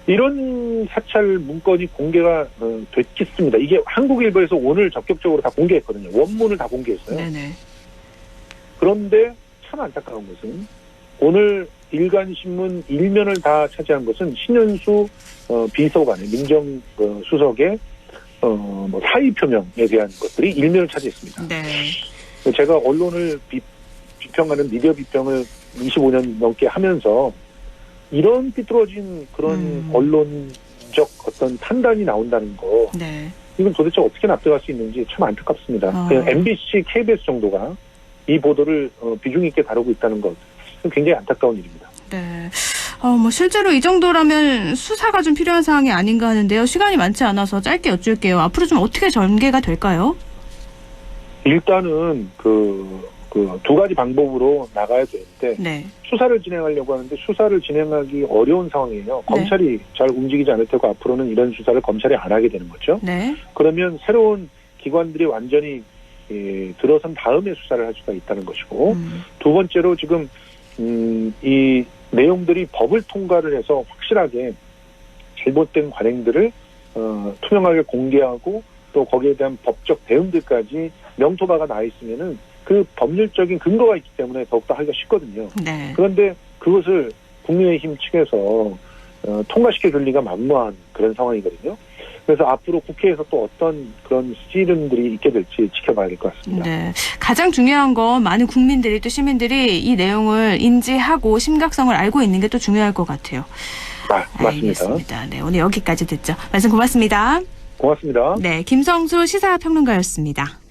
[SPEAKER 12] 이런 사찰 문건이 공개가 됐겠습니다. 이게 한국일보에서 오늘 적극적으로 다 공개했거든요. 원문을 다 공개했어요.
[SPEAKER 1] 네네.
[SPEAKER 12] 그런데 참 안타까운 것은 오늘 일간신문 1면을 다 차지한 것은 신현수 비서관의 민정수석의 뭐 사의 표명에 대한 것들이 1면을 차지했습니다.
[SPEAKER 1] 네.
[SPEAKER 12] 제가 언론을 비평하는 미디어 비평을 25년 넘게 하면서 이런 삐뚤어진 그런 언론적 어떤 판단이 나온다는 거
[SPEAKER 1] 네.
[SPEAKER 12] 이건 도대체 어떻게 납득할 수 있는지 참 안타깝습니다. 그냥 MBC, KBS 정도가 이 보도를 비중 있게 다루고 있다는 것 굉장히 안타까운 일입니다.
[SPEAKER 1] 네. 뭐 실제로 이 정도라면 수사가 좀 필요한 상황이 아닌가 하는데요. 시간이 많지 않아서 짧게 여쭐게요. 앞으로 좀 어떻게 전개가 될까요?
[SPEAKER 12] 일단은 그 두 가지 방법으로 나가야 되는데
[SPEAKER 1] 네.
[SPEAKER 12] 수사를 진행하려고 하는데 수사를 진행하기 어려운 상황이에요. 검찰이 잘 움직이지 않을 테고 앞으로는 이런 수사를 검찰이 안 하게 되는 거죠.
[SPEAKER 1] 네.
[SPEAKER 12] 그러면 새로운 기관들이 완전히 들어선 다음에 수사를 할 수가 있다는 것이고 두 번째로 지금 이 내용들이 법을 통과를 해서 확실하게 잘못된 관행들을 투명하게 공개하고 또 거기에 대한 법적 대응들까지 명토바가 나 있으면은 그 법률적인 근거가 있기 때문에 더욱더 하기가 쉽거든요.
[SPEAKER 1] 네.
[SPEAKER 12] 그런데 그것을 국민의힘 측에서 통과시켜줄 리가 만무한 그런 상황이거든요. 그래서 앞으로 국회에서 또 어떤 그런 시름들이 있게 될지 지켜봐야 될 것 같습니다.
[SPEAKER 1] 네. 가장 중요한 건 많은 국민들이 또 시민들이 이 내용을 인지하고 심각성을 알고 있는 게 또 중요할 것 같아요.
[SPEAKER 12] 맞습니다.
[SPEAKER 1] 알겠습니다. 네, 오늘 여기까지 듣죠. 말씀 고맙습니다.
[SPEAKER 12] 고맙습니다.
[SPEAKER 1] 네, 김성수 시사평론가였습니다.